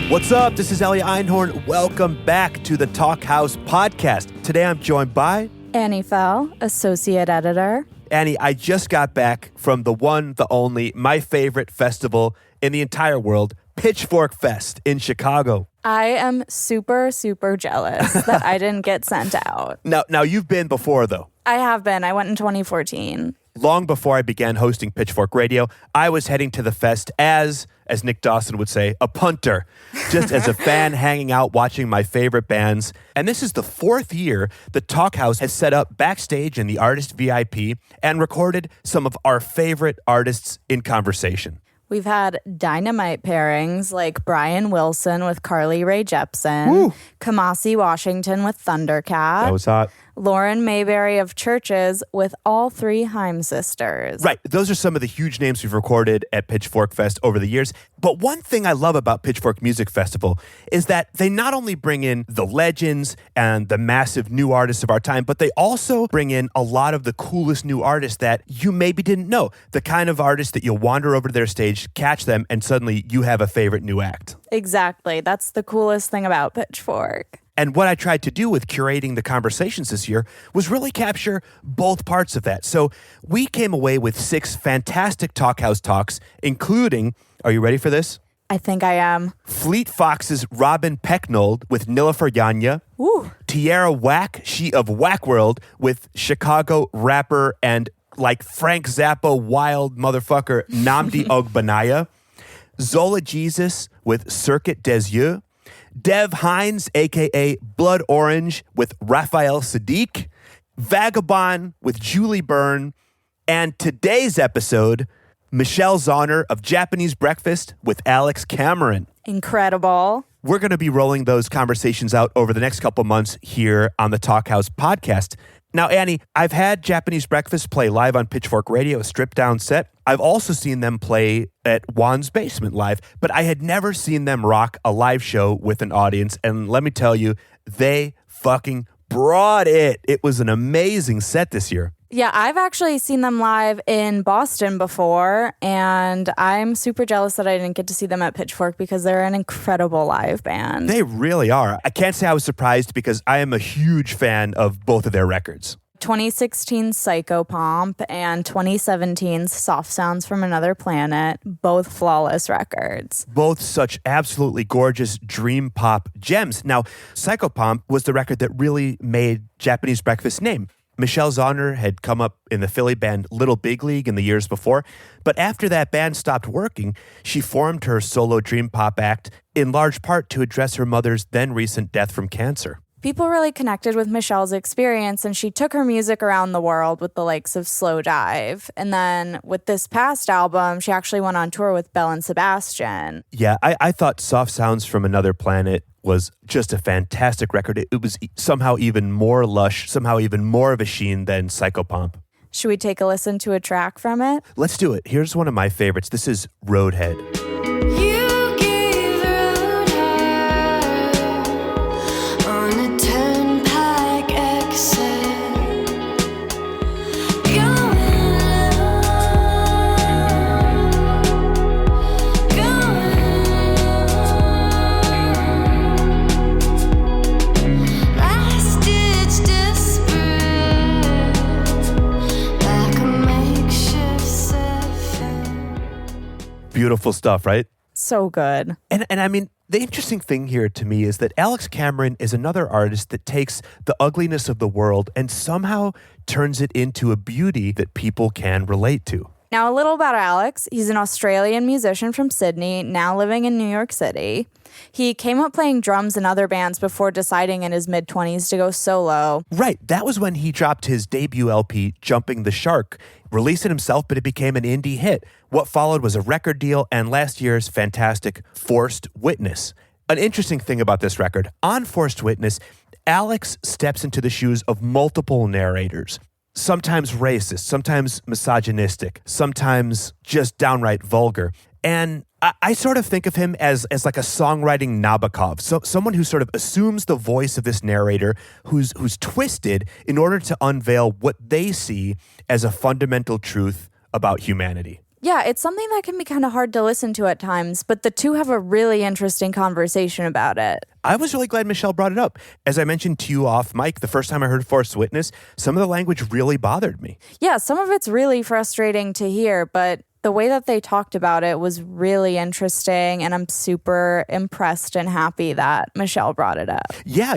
What's up? This is Elia Einhorn. Welcome back to the Talkhouse Podcast. Today I'm joined by Annie Fell, Associate Editor. Annie, I just got back from the one, the only, my favorite festival in the entire world, Pitchfork Fest in Chicago. I am super, super jealous that I didn't get sent out. Now you've been before, though. I have been. I went in 2014. Long before I began hosting Pitchfork Radio, I was heading to the fest as Nick Dawson would say, a punter, just as a fan hanging out watching my favorite bands. And this is the fourth year the Talkhouse has set up backstage in the Artist VIP and recorded some of our favorite artists in conversation. We've had dynamite pairings like Brian Wilson with Carly Rae Jepsen, Woo. Kamasi Washington with Thundercat. That was hot. Lauren Mayberry of Churches with all three Hynes sisters. Right. Those are some of the huge names we've recorded at Pitchfork Fest over the years. But one thing I love about Pitchfork Music Festival is that they not only bring in the legends and the massive new artists of our time, but they also bring in a lot of the coolest new artists that you maybe didn't know. The kind of artists that you'll wander over to their stage, catch them, and suddenly you have a favorite new act. Exactly. That's the coolest thing about Pitchfork. And what I tried to do with curating the conversations this year was really capture both parts of that. So we came away with 6 fantastic Talkhouse talks, including, are you ready for this? I think I am. Fleet Fox's Robin Pecknold with Nilüfer Yanya. Ooh. Tierra Whack, she of Whack World, with Chicago rapper and like Frank Zappa wild motherfucker Nnamdi Ogbonnaya. Zola Jesus with Circuit des Yeux. Dev Hynes, a.k.a. Blood Orange, with Raphael Saadiq, Vagabon with Julie Byrne, and today's episode, Michelle Zauner of Japanese Breakfast with Alex Cameron. Incredible. We're going to be rolling those conversations out over the next couple months here on the Talkhouse Podcast. Now, Annie, I've had Japanese Breakfast play live on Pitchfork Radio, a stripped-down set. I've also seen them play at Juan's Basement live, but I had never seen them rock a live show with an audience. And let me tell you, they fucking brought it. It was an amazing set this year. Yeah, I've actually seen them live in Boston before, and I'm super jealous that I didn't get to see them at Pitchfork because they're an incredible live band. They really are. I can't say I was surprised because I am a huge fan of both of their records. 2016's Psychopomp and 2017's Soft Sounds from Another Planet, both flawless records. Both such absolutely gorgeous dream pop gems. Now, Psychopomp was the record that really made Japanese Breakfast's name. Michelle Zauner had come up in the Philly band Little Big League in the years before, but after that band stopped working, she formed her solo dream pop act in large part to address her mother's then recent death from cancer. People really connected with Michelle's experience, and she took her music around the world with the likes of Slow Dive. And then with this past album, she actually went on tour with Belle and Sebastian. Yeah, I thought Soft Sounds from Another Planet was just a fantastic record. It was somehow even more lush, somehow even more of a sheen than Psychopomp. Should we take a listen to a track from it? Let's do it. Here's one of my favorites. This is Roadhead. Beautiful stuff, right? So good. And I mean, the interesting thing here to me is that Alex Cameron is another artist that takes the ugliness of the world and somehow turns it into a beauty that people can relate to. Now, a little about Alex. He's an Australian musician from Sydney, now living in New York City. He came up playing drums in other bands before deciding in his mid-20s to go solo. Right. That was when he dropped his debut LP, Jumping the Shark. Released it himself, but it became an indie hit. What followed was a record deal and last year's fantastic Forced Witness. An interesting thing about this record, on Forced Witness, Alex steps into the shoes of multiple narrators. Sometimes racist, sometimes misogynistic, sometimes just downright vulgar. And I sort of think of him as like a songwriting Nabokov, so someone who sort of assumes the voice of this narrator who's twisted in order to unveil what they see as a fundamental truth about humanity. Yeah, it's something that can be kind of hard to listen to at times, but the two have a really interesting conversation about it. I was really glad Michelle brought it up. As I mentioned to you off mic, the first time I heard Forced Witness, some of the language really bothered me. Yeah, some of it's really frustrating to hear, but the way that they talked about it was really interesting, and I'm super impressed and happy that Michelle brought it up. Yeah,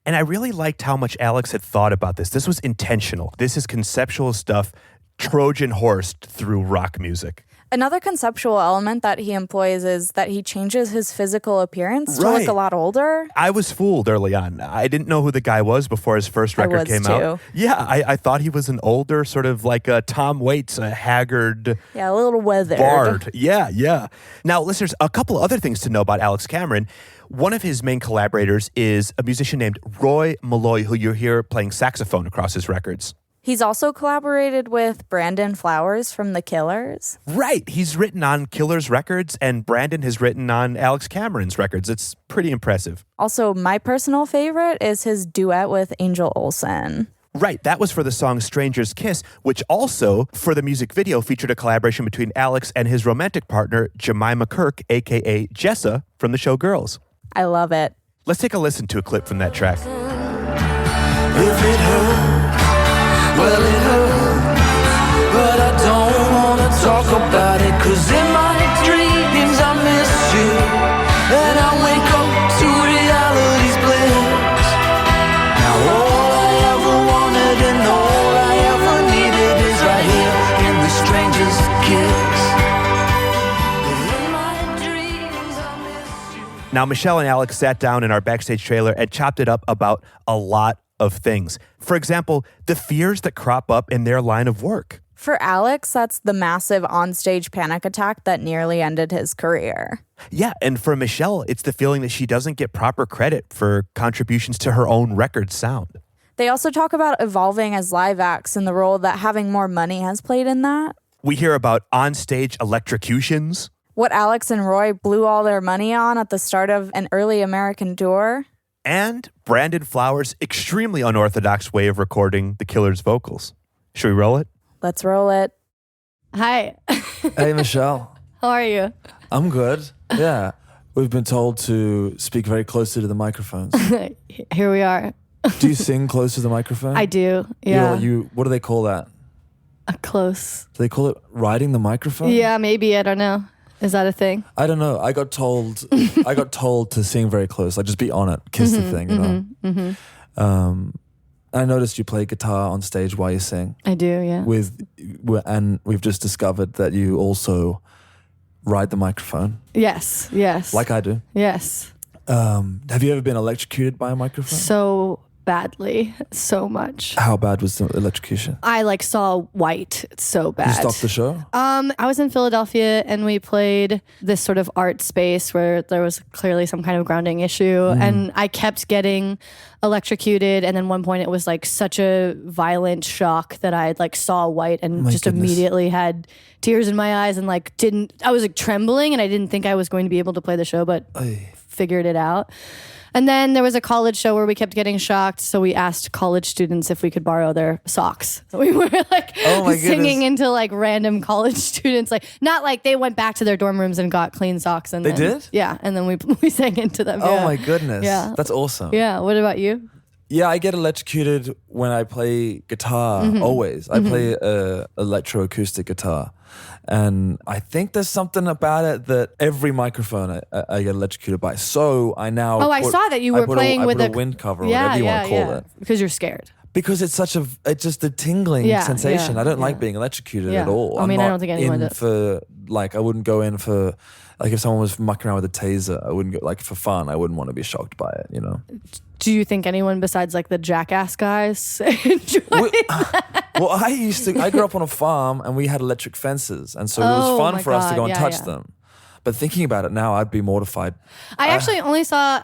and I really liked how much Alex had thought about this. This was intentional. This is conceptual stuff, Trojan horsed through rock music. Another conceptual element that he employs is that he changes his physical appearance to look a lot older. I was fooled early on. I didn't know who the guy was before his first record came out. Yeah, I thought he was an older, sort of like a Tom Waits, a haggard... Yeah, a little weathered. Bard. Yeah. Now, listeners, a couple other things to know about Alex Cameron. One of his main collaborators is a musician named Roy Malloy, who you hear playing saxophone across his records. He's also collaborated with Brandon Flowers from The Killers. Right. He's written on Killers records, and Brandon has written on Alex Cameron's records. It's pretty impressive. Also, my personal favorite is his duet with Angel Olsen. Right. That was for the song Stranger's Kiss, which also, for the music video, featured a collaboration between Alex and his romantic partner, Jemima Kirk, a.k.a. Jessa, from the show Girls. I love it. Let's take a listen to a clip from that track. If it hurt, well, it hurt, but I don't want to talk about it, 'cause in my dreams I miss you, and I wake up to reality's bliss. Now all I ever wanted and all I ever needed is right here in the stranger's kiss. In my dreams I miss you. Now, Michelle and Alex sat down in our backstage trailer and chopped it up about a lot of things. For example, the fears that crop up in their line of work. For Alex, that's the massive onstage panic attack that nearly ended his career. Yeah, and for Michelle, it's the feeling that she doesn't get proper credit for contributions to her own record sound. They also talk about evolving as live acts and the role that having more money has played in that. We hear about onstage electrocutions. What Alex and Roy blew all their money on at the start of an early American tour. And Brandon Flowers' extremely unorthodox way of recording the Killers' vocals. Should we roll it? Let's roll it. Hi. Hey, Michelle. How are you? I'm good. Yeah. We've been told to speak very closely to the microphones. Here we are. Do you sing close to the microphone? I do. Yeah. What do they call that? Close. Do they call it riding the microphone? Yeah, maybe. I don't know. Is that a thing? I don't know. I got told to sing very close. Like, just be on it. Kiss the thing, you know? I noticed you play guitar on stage while you sing. I do, yeah. And we've just discovered that you also ride the microphone. Yes. Like I do. Yes. Have you ever been electrocuted by a microphone? So badly. So much. How bad was the electrocution? I saw white. It's so bad. You stopped the show? I was in Philadelphia and we played this sort of art space where there was clearly some kind of grounding issue and I kept getting electrocuted, and then one point it was such a violent shock that I saw white and immediately had tears in my eyes and I was trembling and I didn't think I was going to be able to play the show, but figured it out. And then there was a college show where we kept getting shocked, so we asked college students if we could borrow their socks. So we were singing into random college students, not they went back to their dorm rooms and got clean socks. And they did? Yeah, and then we sang into them. Oh yeah. my goodness. Yeah. That's awesome. Yeah, what about you? Yeah, I get electrocuted when I play guitar, always. I play electroacoustic guitar. And I think there's something about it that every microphone I get electrocuted by. So I now... I saw that you were playing with a wind cover or whatever you want to call it. Because you're scared. Because it's just a tingling sensation. I don't like being electrocuted at all. I don't think anyone does. I wouldn't go in for... if someone was mucking around with a taser, I wouldn't go, for fun, I wouldn't want to be shocked by it, you know? Do you think anyone besides the jackass guys enjoy Well, I grew up on a farm and we had electric fences. And so it was fun for us to go and touch them. But thinking about it now, I'd be mortified. I actually only saw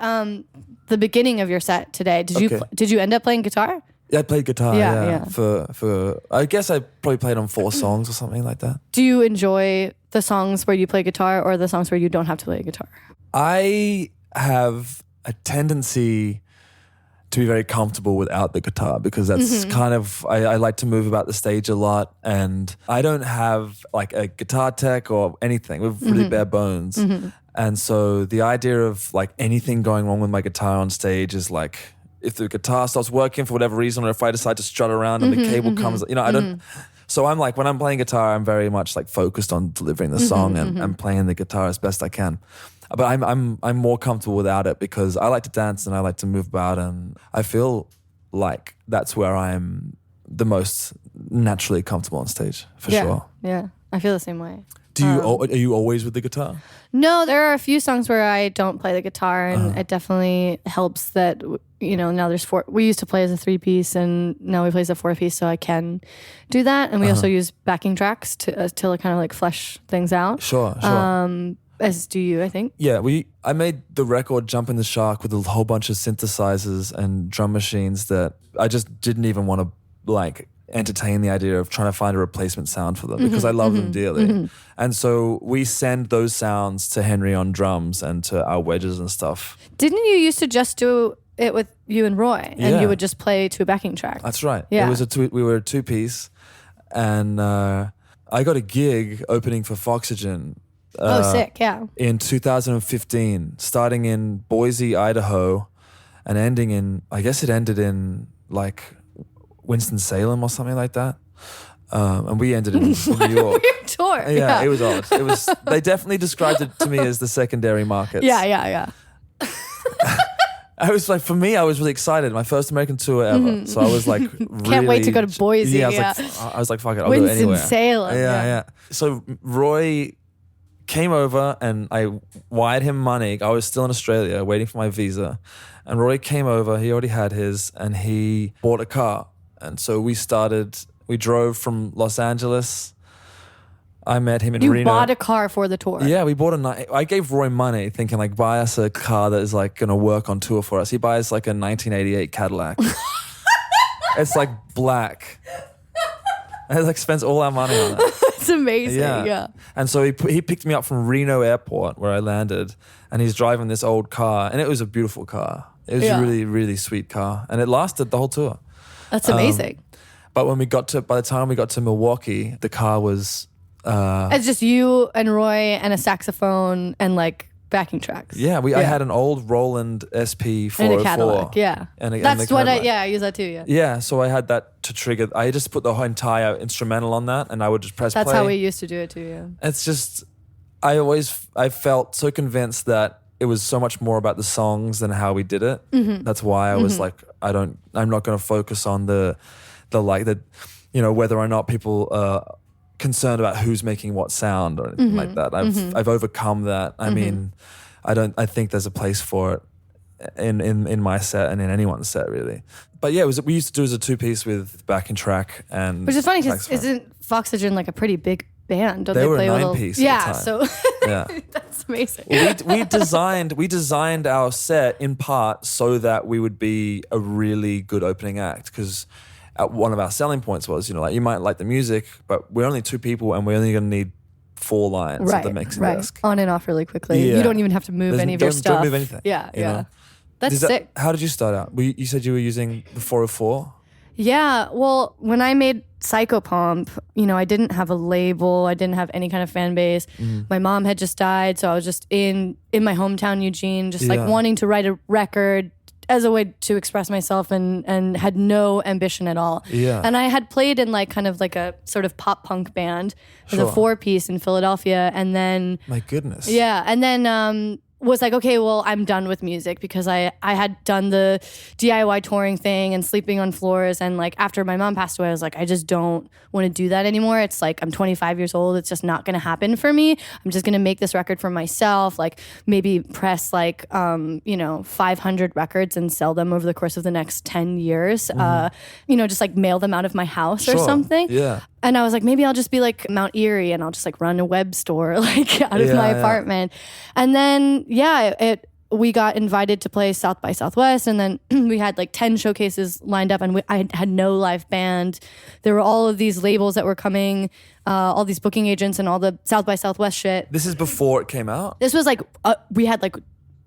the beginning of your set today. Did you end up playing guitar? Yeah, I played guitar, yeah. For I guess I probably played on 4 songs or something like that. Do you enjoy the songs where you play guitar or the songs where you don't have to play guitar? I have a tendency to be very comfortable without the guitar, because that's kind of, I like to move about the stage a lot, and I don't have like a guitar tech or anything. We're really bare bones. And so the idea of like anything going wrong with my guitar on stage is like, if the guitar stops working for whatever reason, or if I decide to strut around and the cable comes, I don't. So I'm like, when I'm playing guitar, I'm very much like focused on delivering the song and playing the guitar as best I can. But I'm more comfortable without it, because I like to dance and I like to move about, and I feel like that's where I'm the most naturally comfortable on stage, for sure. Yeah, I feel the same way. Are you always with the guitar? No, there are a few songs where I don't play the guitar, and it definitely helps that, now there's 4. We used to play as a 3-piece, and now we play as a 4-piece, so I can do that. And we also use backing tracks to kind of like flesh things out. Sure. As do you, I think. Yeah, I made the record Jump in the Shark with a whole bunch of synthesizers and drum machines that I just didn't even want to like entertain the idea of trying to find a replacement sound for them, because I love them dearly. And so we send those sounds to Henry on drums and to our wedges and stuff. Didn't you used to just do it with you and Roy, and you would just play to a backing track? That's right. Yeah. It was we were a 2-piece, and I got a gig opening for Foxygen. Sick, yeah. In 2015, starting in Boise, Idaho, and ending in, I guess it ended in like Winston-Salem or something like that. And we ended in New York. Weird tour. Yeah, it was odd. They definitely described it to me as the secondary markets. Yeah. I was like, for me, I was really excited. My first American tour ever. So I was like, Can't wait to go to Boise. Yeah, I was like, fuck it, I'll go anywhere. Winston-Salem. Yeah. So Roy came over and I wired him money. I was still in Australia waiting for my visa. And Roy came over, he already had his, and he bought a car. And so we drove from Los Angeles. I met him in Reno. You bought a car for the tour? Yeah, we bought I gave Roy money thinking like, buy us a car that is like going to work on tour for us. He buys like a 1988 Cadillac. It's like black. And like spends all our money on it. It's amazing, yeah. And so he picked me up from Reno Airport where I landed, and he's driving this old car, and it was a beautiful car. It was a really, really sweet car, and it lasted the whole tour. That's amazing. But by the time we got to Milwaukee, the car was... it's just you and Roy and a saxophone and like backing tracks. Yeah, I had an old Roland SP 404. And a Cadillac, yeah. That's what I use that too, yeah. Yeah, so I had that to trigger. I just put the whole entire instrumental on that, and I would just press play. That's how we used to do it too, yeah. It's just, I felt so convinced that it was so much more about the songs than how we did it. That's why I was like, I'm not going to focus on the whether or not people concerned about who's making what sound or anything like that. I've overcome that. I mean, I think there's a place for it in my set and in anyone's set really. But yeah, we used to do as a 2-piece with backing track and... Which is funny because isn't Foxygen like a pretty big band? Don't they play were a a 9-piece Yeah, at the time. so yeah. That's amazing. Well, we designed our set in part so that we would be a really good opening act, because one of our selling points was, you might like the music, but we're only 2 people and we're only going to need 4 lines at the mixing desk. On and off really quickly. Yeah. You don't even have to move any of your stuff. Don't move anything. Yeah, you know? That's sick. How did you start out? You said you were using the 404? Yeah, well, when I made Psychopomp, I didn't have a label. I didn't have any kind of fan base. My mom had just died, so I was just in my hometown, Eugene, just like wanting to write a record as a way to express myself, and had no ambition at all. Yeah. And I had played in like kind of like a sort of pop punk band with a 4-piece in Philadelphia, and then... My goodness. Yeah, and then... was like, okay, well, I'm done with music, because I had done the DIY touring thing and sleeping on floors, and like after my mom passed away, I was like, I just don't want to do that anymore. It's like, I'm 25 years old. It's just not going to happen for me. I'm just going to make this record for myself, like maybe press like, 500 records and sell them over the course of the next 10 years. Just like mail them out of my house or something. Yeah. And I was like, maybe I'll just be like Mount Erie and I'll just like run a web store like out of my apartment. And then, we got invited to play South by Southwest, and then we had like 10 showcases lined up, and I had no live band. There were all of these labels that were coming, all these booking agents and all the South by Southwest shit. This is before it came out? This was like, we had like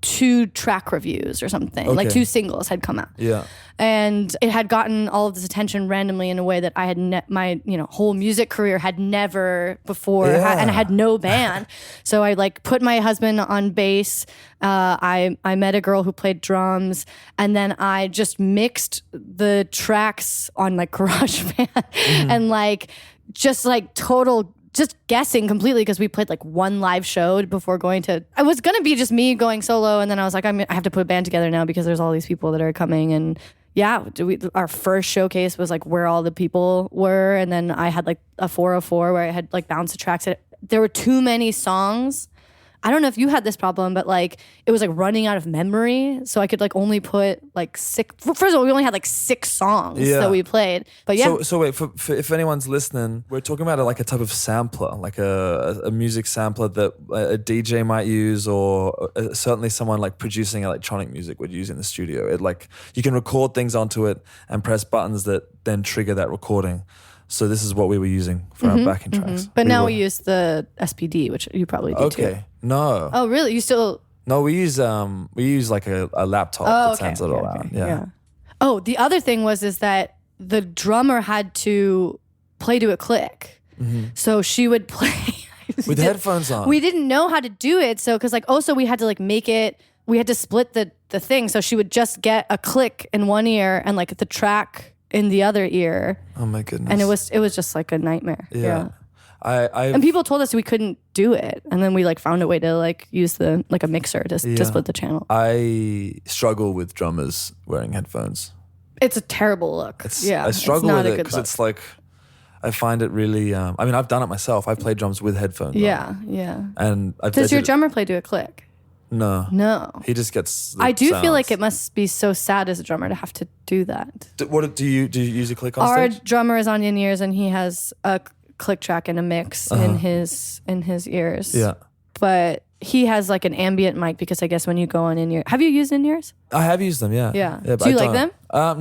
2 track reviews or something. Like 2 singles had come out. Yeah. And it had gotten all of this attention randomly in a way that I had my whole music career had never before, and I had no band. So I like put my husband on bass. I met a girl who played drums, and then I just mixed the tracks on like GarageBand and like just like total. Just guessing completely because we played like 1 live show before going to. I was gonna be just me going solo, and then I was like, I have to put a band together now because there's all these people that are coming. And our first showcase was like where all the people were, and then I had like a 404 where I had like bounced the tracks. There were too many songs. I don't know if you had this problem, but like it was like running out of memory. So I could like only put like 6. First of all, we only had like 6 songs that we played. But yeah. So wait, for if anyone's listening, we're talking about like a type of sampler, like a music sampler that a DJ might use, or certainly someone like producing electronic music would use in the studio. It like you can record things onto it and press buttons that then trigger that recording. So this is what we were using for our backing tracks. But now we use the SPD, which you probably do too. Okay. No. Oh, really? You still? No, we use like a laptop that sends it all out. Yeah. Oh, the other thing is that the drummer had to play to a click. So she would play with headphones on. We didn't know how to do it, so because like also we had to like make it. We had to split the thing, so she would just get a click in one ear and like the track in the other ear. Oh my goodness. And it was just like a nightmare. Yeah. And people told us we couldn't do it. And then we like found a way to like use a mixer to split the channel. I struggle with drummers wearing headphones. It's a terrible look. I struggle with it because it's like, I find it really, I mean, I've done it myself. I've played drums with headphones on. Yeah. And Does your drummer play to a click? No. He just gets I do sounds. feel like it must be so sad as a drummer to have to do that. Do you use a click on Our stage? drummer is on in-ears and he has a click track and a mix in his ears. Yeah. But he has like an ambient mic because I guess when you go on in-ear. Have you used in-ears? I have used them, yeah. Yeah. But Do you like them?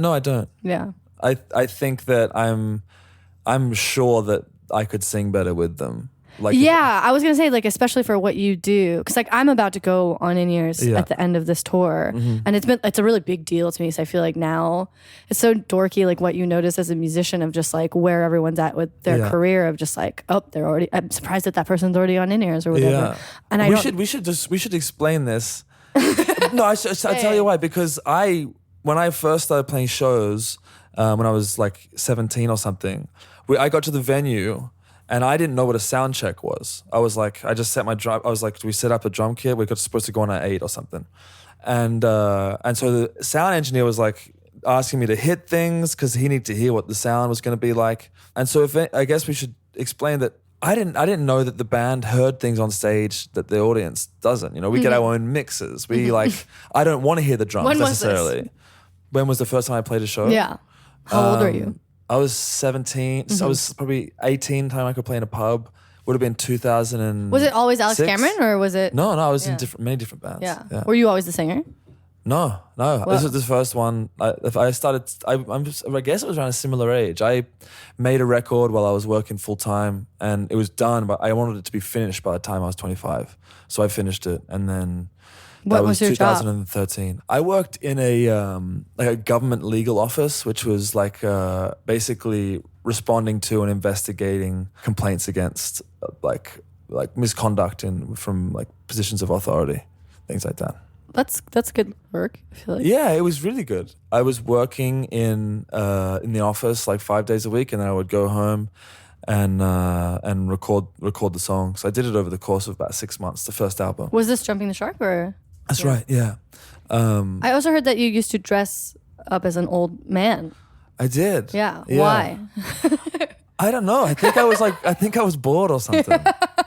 No, I don't. Yeah. I think that I'm sure that I could sing better with them. Like I was gonna say like especially for what you do because like I'm about to go on in-ears at the end of this tour and it's a really big deal to me, so I feel like now it's so dorky like what you notice as a musician of just like where everyone's at with their career of just like I'm surprised that person's already on in-ears or whatever. And we should explain this. No, I'll tell you why, because when I first started playing shows when I was like 17 or something, I got to the venue. And I didn't know what a sound check was. I was like, I just set my drum. I was like, do we set up a drum kit? We got supposed to go on at 8 or something. And so the sound engineer was like asking me to hit things because he needed to hear what the sound was going to be like. And so I guess we should explain that I didn't know that the band heard things on stage that the audience doesn't. We get our own mixes. We I don't want to hear the drums necessarily. When was the first time I played a show? Yeah. How old are you? I was 17, so I was probably 18 time I could play in a pub. Would have been 2000. Was it always Alex Cameron or was it? No, I was in many different bands. Yeah. Were you always the singer? No. This was the first one. I guess it was around a similar age. I made a record while I was working full time and it was done, but I wanted it to be finished by the time I was 25. So I finished it and then... What was your 2013. job? I worked in a government legal office, which was like basically responding to and investigating complaints against like misconduct from like positions of authority, things like that. That's good work, I feel like. Yeah, it was really good. I was working in the office like 5 days a week, and then I would go home and record the songs. I did it over the course of about 6 months. The first album. Was this Jumping the Shark or? That's right. Yeah. I also heard that you used to dress up as an old man. I did. Yeah. Why? I don't know. I think I was bored or something.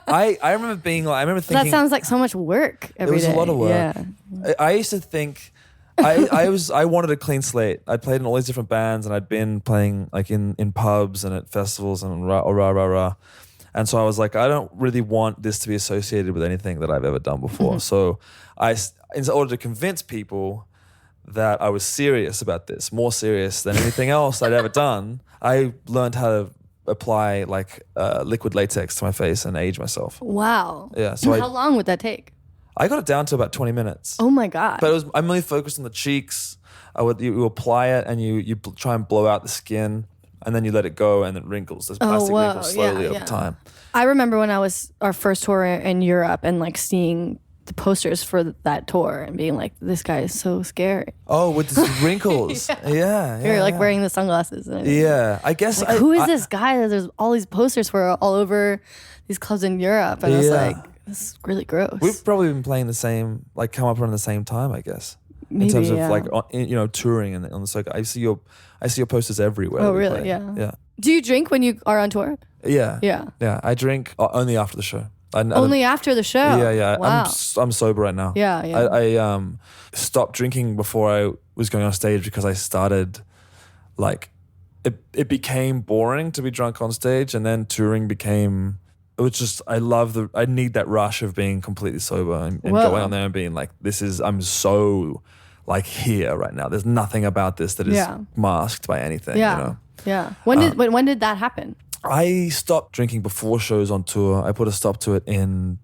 I remember thinking that sounds like so much work every day. It was a lot of work. Yeah. I used to think I wanted a clean slate. I'd played in all these different bands and I'd been playing like in pubs and at festivals and rah. And so I was like, I don't really want this to be associated with anything that I've ever done before. So in order to convince people that I was serious about this, more serious than anything else I'd ever done, I learned how to apply like liquid latex to my face and age myself. Wow. Yeah. So how long would that take? I got it down to about 20 minutes. Oh my God. But I'm really focused on the cheeks. You apply it and you try and blow out the skin, and then you let it go and it wrinkles. There's plastic wrinkles slowly over time. I remember when I was our first tour in Europe and like seeing the posters for that tour and being like, this guy is so scary. Oh, with the wrinkles. yeah. You're like wearing the sunglasses. And yeah, I guess. Like, who is this guy that there's all these posters for all over these clubs in Europe? And I was like, this is really gross. We've probably been playing the same, like come up around the same time, I guess. Maybe, in terms of like, touring and on the circuit. I see your posters everywhere. Oh, really? Yeah. Do you drink when you are on tour? Yeah. Yeah. I drink only after the show. Only after the show? Yeah. Wow. I'm sober right now. Yeah. I stopped drinking before I was going on stage because I started, like, it became boring to be drunk on stage, and then touring became, it was just, I need that rush of being completely sober and going on there and being like, I'm so, like, here right now. There's nothing about this that is masked by anything, Yeah. When did that happen? I stopped drinking before shows on tour. I put a stop to it in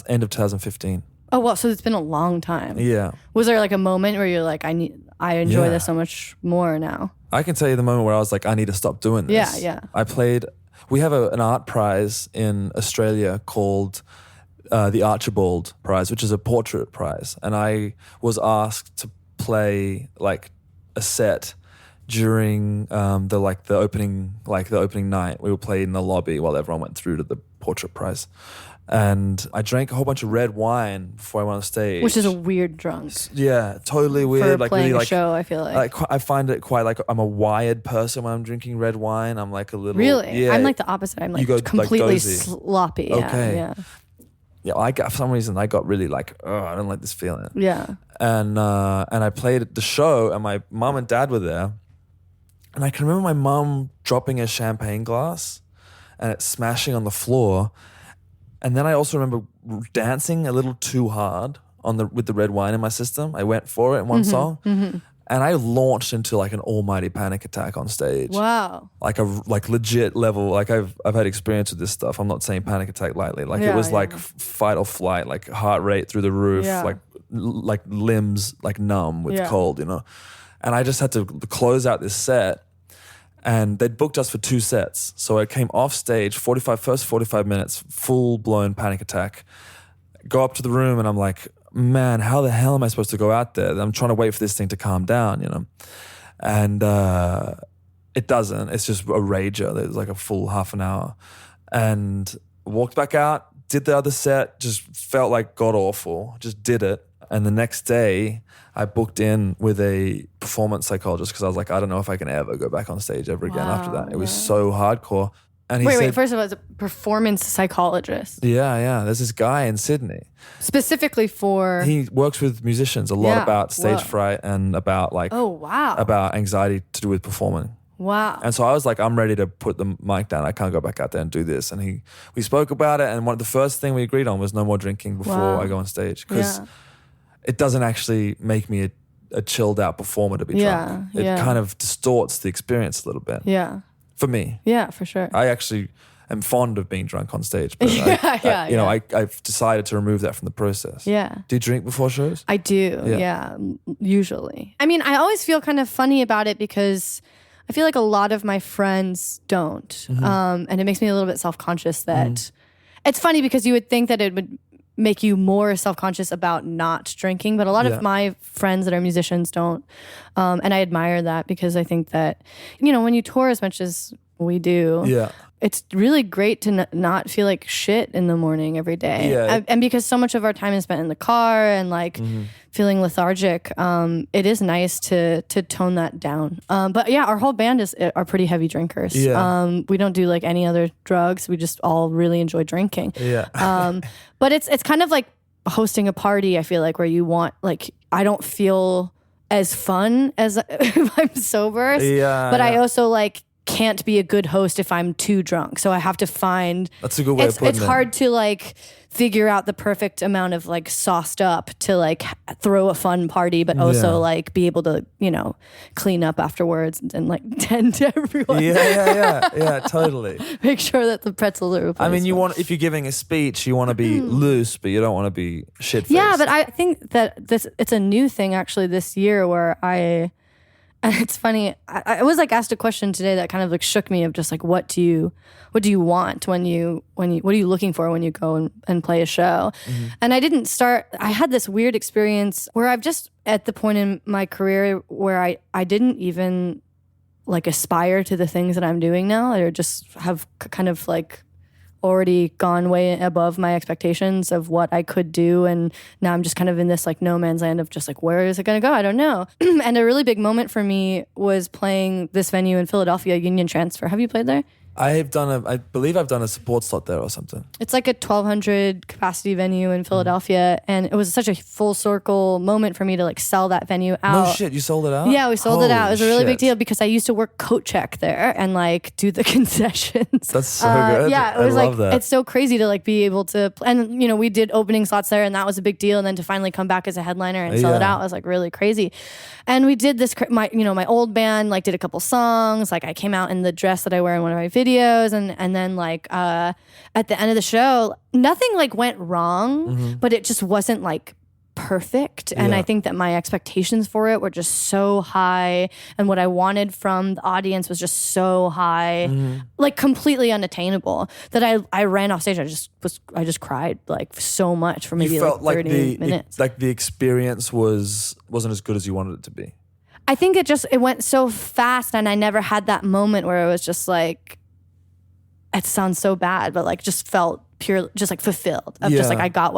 end of 2015. Oh, well, so it's been a long time. Yeah. Was there like a moment where you're like, I enjoy this so much more now? I can tell you the moment where I was like, I need to stop doing this. Yeah. We have an art prize in Australia called the Archibald Prize, which is a portrait prize. And I was asked to play like a set during the opening night. We were playing in the lobby while everyone went through to the portrait prize, and I drank a whole bunch of red wine before I went on stage, which is a weird drunk. Yeah, totally weird. For like playing really, a like show, I feel like I find it quite like I'm a wired person when I'm drinking red wine. I'm like a little really. Yeah, I'm like the opposite. I'm like completely sloppy. Okay. Yeah. Yeah, for some reason I got really like, I don't like this feeling. Yeah. And I played at the show, and my mom and dad were there. And I can remember my mum dropping a champagne glass and it smashing on the floor. And then I also remember dancing a little too hard with the red wine in my system. I went for it in one song. Mm-hmm. And I launched into like an almighty panic attack on stage. Wow. Like a legit level. Like I've had experience with this stuff. I'm not saying panic attack lightly. Like it was like fight or flight, like heart rate through the roof, like limbs like numb with cold, And I just had to close out this set, and they'd booked us for 2 sets. So I came off stage, first 45 minutes, full blown panic attack. Go up to the room and I'm like, man, how the hell am I supposed to go out there? I'm trying to wait for this thing to calm down, And it doesn't. It's just a rager. There's like a full half an hour. And walked back out, did the other set, just felt like god awful, just did it. And the next day, I booked in with a performance psychologist because I was like, I don't know if I can ever go back on stage ever again after that. It was so hardcore. And he said, first of all, it's a performance psychologist. Yeah. There's this guy in Sydney. Specifically for... He works with musicians a lot about stage fright and about like... Oh, wow. About anxiety to do with performing. Wow. And so I was like, I'm ready to put the mic down. I can't go back out there and do this. And we spoke about it, and the first thing we agreed on was no more drinking before I go on stage. Because it doesn't actually make me a chilled out performer to be drunk. It kind of distorts the experience a little bit. Yeah. For me. Yeah, for sure. I actually am fond of being drunk on stage. But I've decided to remove that from the process. Yeah. Do you drink before shows? I do, usually. I mean, I always feel kind of funny about it because I feel like a lot of my friends don't. Mm-hmm. And it makes me a little bit self-conscious that it's funny because you would think that it would make you more self-conscious about not drinking, but a lot of my friends that are musicians don't. And I admire that because I think that, when you tour as much as we do, it's really great to not feel like shit in the morning every day. Yeah. And because so much of our time is spent in the car and like feeling lethargic, it is nice to tone that down. But our whole band are pretty heavy drinkers. Yeah. We don't do like any other drugs. We just all really enjoy drinking. Yeah. But it's kind of like hosting a party, I feel like, where you want, like, I don't feel as fun as if I'm sober. Yeah. But I also like can't be a good host if I'm too drunk. So I have to find. That's a good way of putting it. It's hard to like figure out the perfect amount of like sauced up to like throw a fun party, but also like be able to, you know, clean up afterwards and like tend to everyone. Yeah, totally. Make sure that the pretzels are replaced. I mean, if you're giving a speech, you want to be loose, but you don't want to be shit-faced. Yeah, but I think that it's a new thing actually this year where and it's funny. I was like asked a question today that kind of like shook me of just like what do you want when you what are you looking for when you go and play a show? And I had this weird experience where I've just at the point in my career where I didn't even like aspire to the things that I'm doing now, or just have kind of like already gone way above my expectations of what I could do. And now I'm just kind of in this like no man's land of just like, where is it going to go? I don't know. And a really big moment for me was playing this venue in Philadelphia, Union Transfer. Have you played there? I believe I've done a support slot there or something. It's like a 1,200 capacity venue in Philadelphia, and it was such a full circle moment for me to like sell that venue out. No shit, you sold it out? Yeah, we sold it out. It was a really big shit. deal because I used to work coat check there and like do the concessions. That's so good. Yeah, it was I love that. It's so crazy to like be able to, and you know, we did opening slots there, and that was a big deal. And then to finally come back as a headliner and sell it out was like really crazy. And we did this. My old band like did a couple songs. Like I came out in the dress that I wear in one of my videos, and then like at the end of the show, nothing like went wrong, but it just wasn't like perfect. And I think that my expectations for it were just so high, and what I wanted from the audience was just so high, like completely unattainable, that I ran off stage. I just cried like so much for maybe like 30 minutes. Like the experience wasn't as good as you wanted it to be. I think it went so fast, and I never had that moment where it was just like, it sounds so bad, but like just felt pure, just like fulfilled of just like I got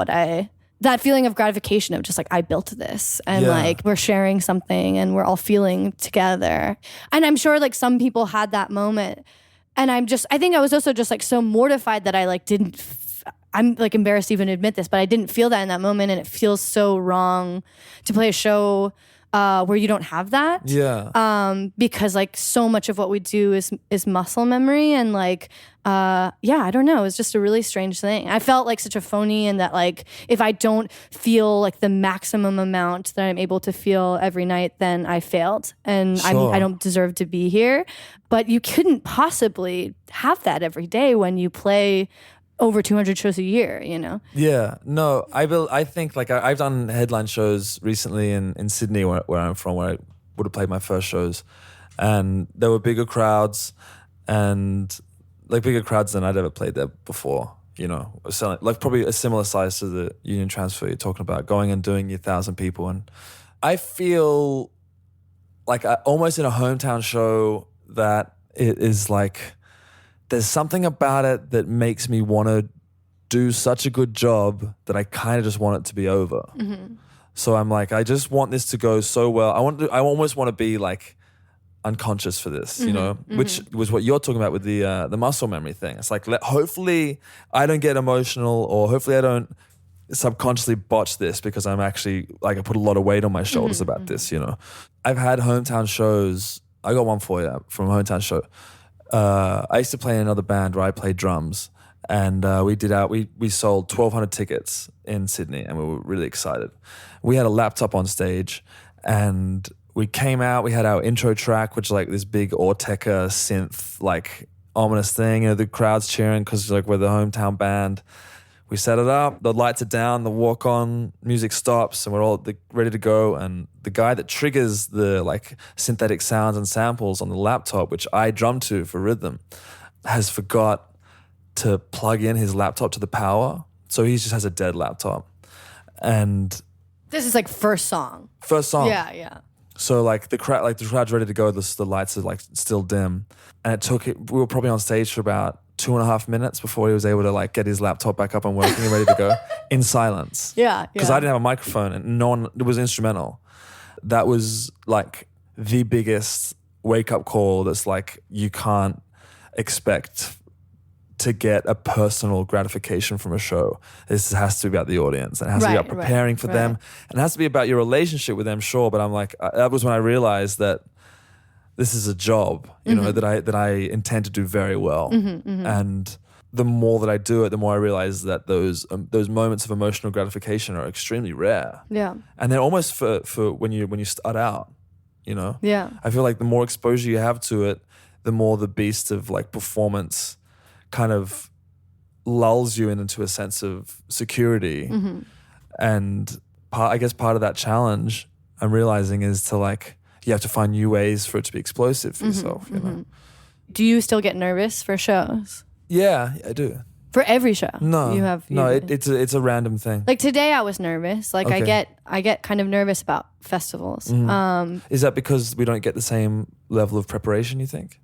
that feeling of gratification of just like I built this, and like we're sharing something and we're all feeling together. And I'm sure like some people had that moment, and I think I was also just like so mortified that I like I'm like embarrassed to even admit this, but I didn't feel that in that moment, and it feels so wrong to play a show where you don't have that. Because like so much of what we do is muscle memory, and like I don't know, it's just a really strange thing. I felt like such a phony, and that like if I don't feel like the maximum amount that I'm able to feel every night, then I failed, and I don't deserve to be here. But you couldn't possibly have that every day when you play over 200 shows a year, you know? Yeah, no, I think like I've done headline shows recently in Sydney where I'm from, where I would have played my first shows, and there were bigger crowds, and like bigger crowds than I'd ever played there before, you know, selling, like probably a similar size to the Union Transfer you're talking about, going and doing your 1,000 people. And I feel like almost in a hometown show that it is like, there's something about it that makes me want to do such a good job that I kind of just want it to be over. So I'm like, I just want this to go so well. I almost want to be like unconscious for this, you know, which was what you're talking about with the muscle memory thing. It's like, hopefully I don't get emotional, or hopefully I don't subconsciously botch this, because I'm actually like, I put a lot of weight on my shoulders about this, you know. I've had hometown shows. I got one for you from a hometown show. I used to play in another band where I played drums, and we sold 1,200 tickets in Sydney, and we were really excited. We had a laptop on stage, and we came out, we had our intro track, which is like this big Ortega synth, like ominous thing, you know, the crowd's cheering because like we're the hometown band. We set it up, the lights are down, the walk-on music stops, and we're all ready to go. And the guy that triggers the like synthetic sounds and samples on the laptop, which I drum to for rhythm, has forgot to plug in his laptop to the power. So he just has a dead laptop. And this is like first song. Yeah. So like the crowd's ready to go, the lights are like still dim. And we were probably on stage for about 2.5 minutes before he was able to like get his laptop back up and working and ready to go in silence. Yeah. Because I didn't have a microphone, and it was instrumental. That was like the biggest wake up call. That's like, you can't expect to get a personal gratification from a show. This has to be about the audience, and it has to be about preparing for them, and it has to be about your relationship with them, sure. But I'm like, that was when I realized that this is a job, you know, that I intend to do very well. And the more that I do it, the more I realize that those moments of emotional gratification are extremely rare. Yeah. And they're almost for when you start out, you know. Yeah. I feel like the more exposure you have to it, the more the beast of like performance kind of lulls you into a sense of security. And I guess part of that challenge I'm realizing is to like, you have to find new ways for it to be explosive for yourself, you know. Do you still get nervous for shows? Yeah, I do. For every show? No, You have it's a random thing. like today I was nervous. Like Okay. I get kind of nervous about festivals. Is that because we don't get the same level of preparation, you think?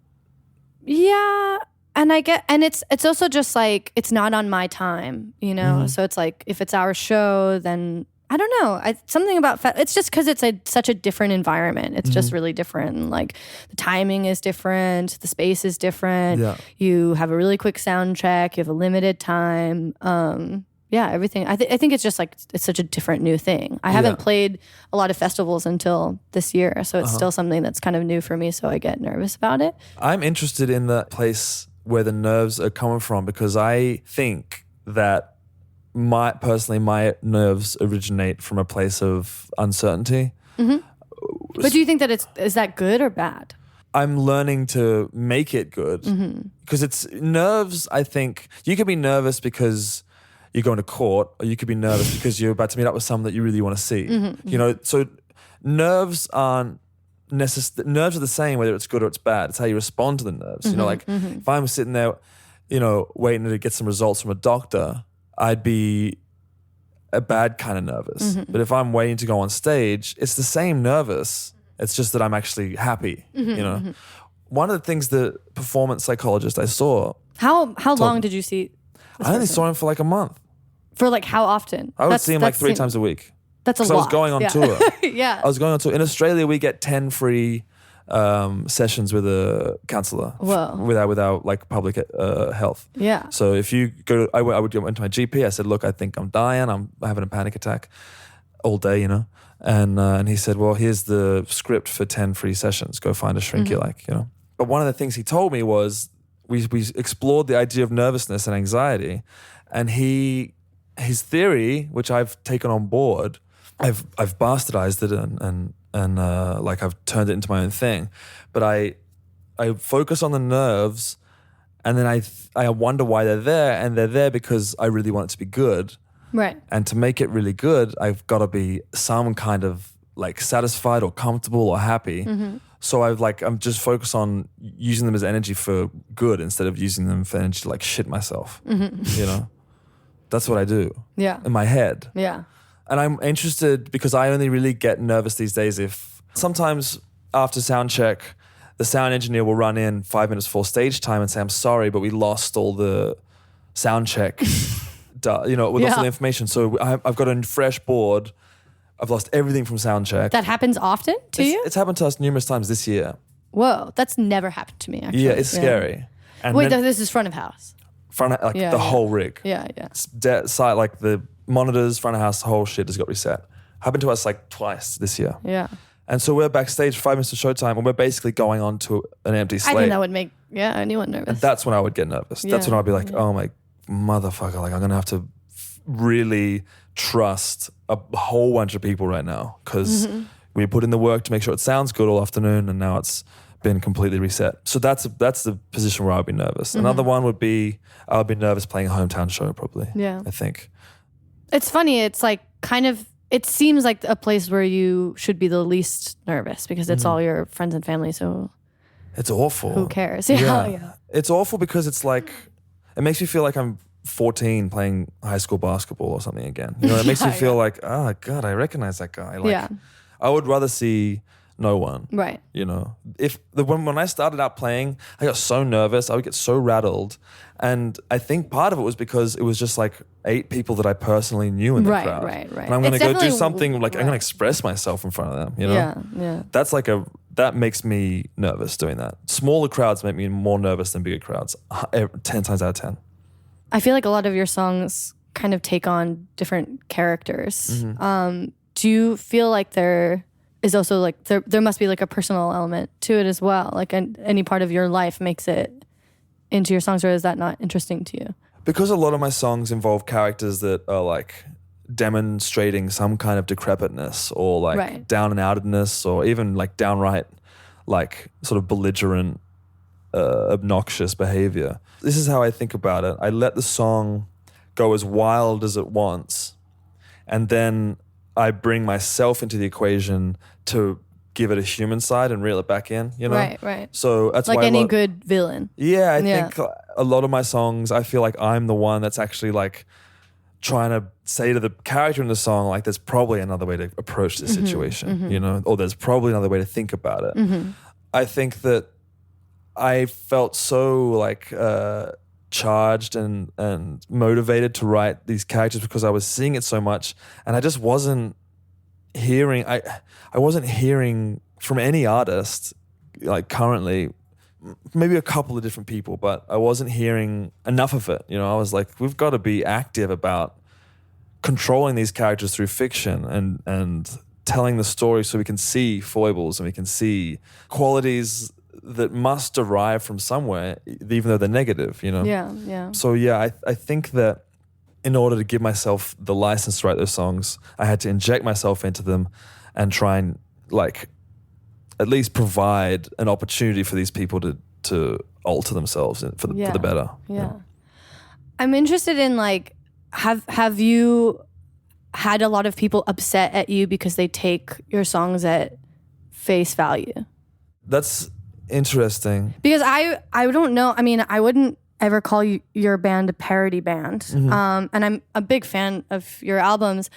Yeah. And it's also just like, it's not on my time, you know? So it's like, if it's our show, then I don't know. Something about it's just because it's such a different environment. It's just really different. Like the timing is different, the space is different. Yeah. You have a really quick sound check. You have a limited time. Everything. I think it's just like it's such a different new thing. I haven't played a lot of festivals until this year, so it's still something that's kind of new for me. So I get nervous about it. I'm interested in the place where the nerves are coming from because I think that my nerves originate from a place of uncertainty. But do you think that is that good or bad? I'm learning to make it good because it's nerves. I think you could be nervous because you're going to court, or you could be nervous because you're about to meet up with someone that you really want to see. You know, so nerves aren't nerves are the same whether it's good or it's bad. It's how you respond to the nerves. You know, like if I'm sitting there, you know, waiting to get some results from a doctor, I'd be a bad kind of nervous. But if I'm waiting to go on stage, it's the same nervous. It's just that I'm actually happy, you know. One of the things the performance psychologist I saw. How long did you see? I only saw him for like a month. For like how often? I would see him like 3 times a week. That's a lot. I was going on tour. Yeah. I was going on tour. In Australia, we get 10 free sessions with a counselor. Whoa. With our like public health. Yeah. So if you go, I went to my GP. I said, look, I think I'm dying. I'm having a panic attack all day, you know. And he said, well, here's the script for 10 free sessions. Go find a shrink you like, you know. But one of the things he told me was we explored the idea of nervousness and anxiety, and his theory, which I've taken on board, I've bastardized it and like I've turned it into my own thing. But I focus on the nerves, and then I wonder why they're there, and they're there because I really want it to be good. Right. And to make it really good, I've got to be some kind of like satisfied or comfortable or happy. So I'm just focused on using them as energy for good instead of using them for energy to like shit myself. You know, that's what I do. Yeah. In my head. Yeah. And I'm interested because I only really get nervous these days if sometimes after sound check, the sound engineer will run in 5 minutes before stage time and say, I'm sorry, but we lost all the sound check. You know, with all the information. So I've got a fresh board. I've lost everything from soundcheck. That happens often to you? It's happened to us numerous times this year. Whoa, that's never happened to me, actually. Yeah, it's scary. And wait, then this is front of house. Whole rig. Yeah. Site, like the monitors, front of house, the whole shit has got reset. Happened to us like twice this year. Yeah. And so we're backstage 5 minutes of showtime and we're basically going on to an empty slate. I think that would make anyone nervous. And that's when I would get nervous. That's when I'd be like, oh my motherfucker, like I'm going to have to really trust a whole bunch of people right now because we put in the work to make sure it sounds good all afternoon and now it's been completely reset. So that's the position where I'd be nervous. Another one would be I would be nervous playing a hometown show probably. Yeah. I think. It's funny. It's like kind of, it seems like a place where you should be the least nervous because it's all your friends and family. So it's awful. Who cares? Yeah. It's awful because it's like, it makes me feel like I'm 14 playing high school basketball or something again. You know, it makes me feel like, oh God, I recognize that guy. Like, I would rather see no one. Right. You know, when I started out playing, I got so nervous. I would get so rattled. And I think part of it was because it was just like 8 people that I personally knew in the crowd. Right. And I'm going to go do something like I'm going to express myself in front of them, you know? Yeah. That's like that makes me nervous doing that. Smaller crowds make me more nervous than bigger crowds, 10 times out of 10. I feel like a lot of your songs kind of take on different characters. Do you feel like they're is also like there must be like a personal element to it as well. Like any part of your life makes it into your songs, or is that not interesting to you? Because a lot of my songs involve characters that are like demonstrating some kind of decrepitness or like down and outedness, or even like downright like sort of belligerent, obnoxious behavior. This is how I think about it. I let the song go as wild as it wants, and then I bring myself into the equation to give it a human side and reel it back in, you know? Right. So that's like why any good villain. Yeah, I think a lot of my songs, I feel like I'm the one that's actually like trying to say to the character in the song, like, there's probably another way to approach this situation, you know? Or there's probably another way to think about it. I think that I felt so like charged and motivated to write these characters because I was seeing it so much, and I just wasn't hearing I wasn't hearing from any artist like currently, maybe a couple of different people, but I wasn't hearing enough of it. You know, I was like, we've got to be active about controlling these characters through fiction and telling the story so we can see foibles and we can see qualities that must derive from somewhere, even though they're negative, you know? Yeah. So yeah, I think that in order to give myself the license to write those songs, I had to inject myself into them and try and like at least provide an opportunity for these people to alter themselves for the better. Yeah. I'm interested in like, have you had a lot of people upset at you because they take your songs at face value? That's interesting. Because I don't know. I mean, I wouldn't ever call your band a parody band. And I'm a big fan of your albums.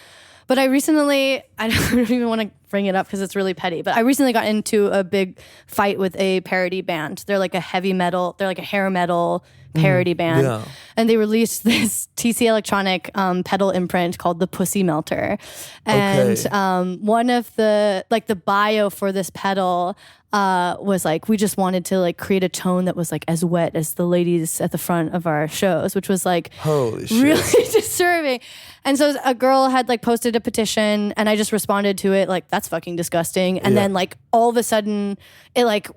But I don't even want to bring it up because it's really petty, but I recently got into a big fight with a parody band. They're like a hair metal parody band. Yeah. And they released this TC Electronic pedal imprint called the Pussy Melter. And one of the bio for this pedal was like, we just wanted to like create a tone that was like as wet as the ladies at the front of our shows, which was like holy shit, really disturbing. And so a girl had like posted a petition and I just responded to it like, that's fucking disgusting. And then like all of a sudden it like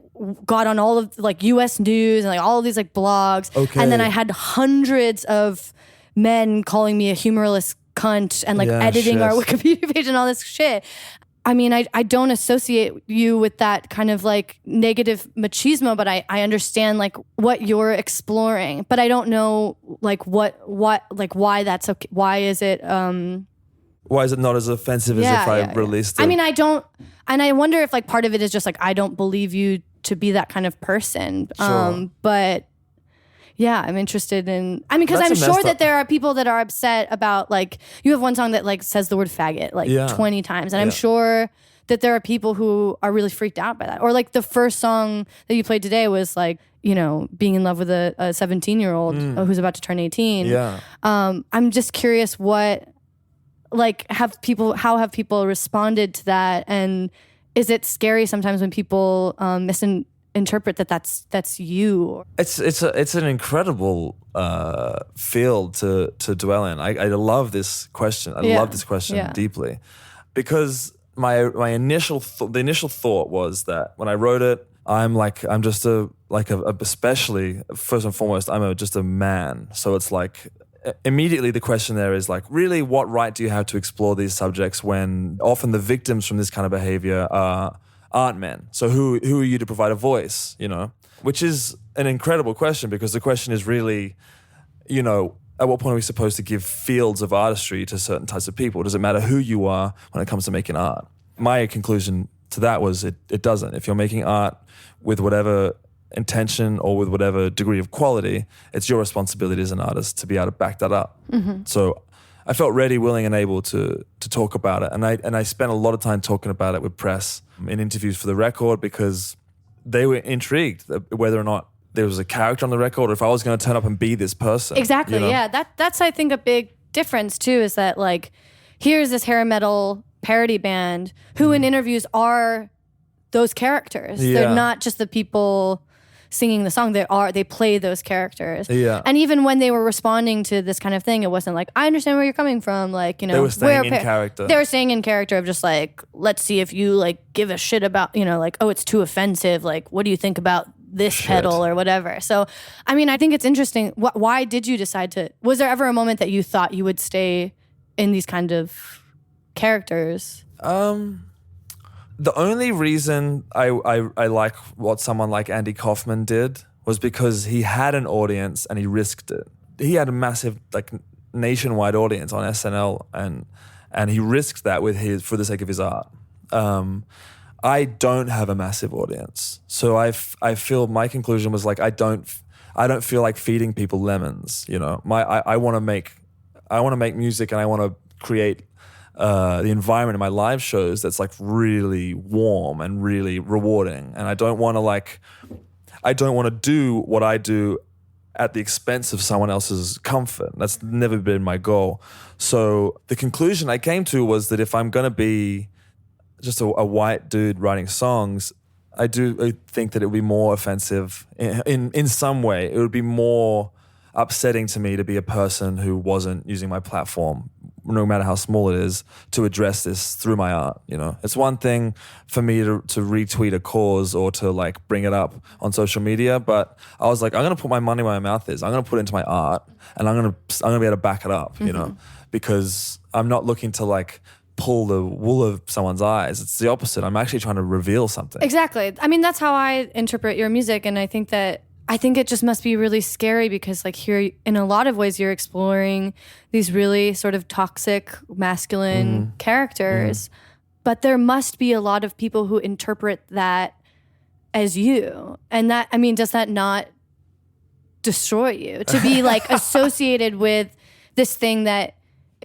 got on all of like US news and like all of these like blogs. And then I had hundreds of men calling me a humorless cunt and like editing our Wikipedia page and all this shit. I mean, I don't associate you with that kind of like negative machismo, but I understand like what you're exploring, but I don't know like why that's okay. Why is it not as offensive as if I released it? I mean, I don't, and I wonder if like part of it is just like, I don't believe you to be that kind of person. Sure. But yeah, I'm interested in, I mean, because I'm sure that there are people that are upset about like, you have one song that like says the word faggot like 20 times. And I'm sure that there are people who are really freaked out by that. Or like the first song that you played today was like, you know, being in love with a 17-year-old who's about to turn 18. Yeah. I'm just curious how have people responded to that? And is it scary sometimes when people misinterpret that that's you? It's an incredible field to dwell in. I love this question. I love this question deeply, because my initial thought was that when I wrote it, I'm just especially first and foremost, I'm just a man. So it's like immediately the question there is like, really, what right do you have to explore these subjects when often the victims from this kind of behavior aren't men? So who are you to provide a voice, you know? Which is an incredible question, because the question is really, you know, at what point are we supposed to give fields of artistry to certain types of people? Does it matter who you are when it comes to making art? My conclusion to that was it doesn't. If you're making art with whatever intention or with whatever degree of quality, it's your responsibility as an artist to be able to back that up. So I felt ready, willing, and able to talk about it. And I spent a lot of time talking about it with press in interviews for the record, because they were intrigued whether or not there was a character on the record or if I was going to turn up and be this person. Exactly, you know? yeah. That's, I think, a big difference, too, is that, like, here's this hair metal parody band who in interviews are those characters. Yeah. They're not just the people singing the song, they play those characters. Yeah. And even when they were responding to this kind of thing, it wasn't like, I understand where you're coming from. Like, you know, They were staying in character. They were staying in character of just like, let's see if you like give a shit about, you know, like, oh, it's too offensive. Like, what do you think about this pedal or whatever? So, I mean, I think it's interesting. Why did you decide to, was there ever a moment that you thought you would stay in these kind of characters? The only reason I like what someone like Andy Kaufman did was because he had an audience and he risked it. He had a massive like nationwide audience on SNL and he risked that for the sake of his art. I don't have a massive audience, so I feel my conclusion was like I don't feel like feeding people lemons. You know, I want to make music and I want to create the environment in my live shows that's like really warm and really rewarding. And I don't want to do what I do at the expense of someone else's comfort. That's never been my goal. So the conclusion I came to was that if I'm going to be just a white dude writing songs, I think that it would be more offensive in some way. It would be more upsetting to me to be a person who wasn't using my platform, no matter how small it is, to address this through my art. You know, it's one thing for me to retweet a cause or to like bring it up on social media, but I was like, I'm gonna put my money where my mouth is. I'm gonna put it into my art, and I'm gonna be able to back it up. You know, because I'm not looking to like pull the wool of someone's eyes. It's the opposite. I'm actually trying to reveal something. Exactly. I mean, that's how I interpret your music, and I think it just must be really scary because like here in a lot of ways you're exploring these really sort of toxic masculine characters, but there must be a lot of people who interpret that as you. And that, I mean, does that not destroy you to be like associated with this thing that,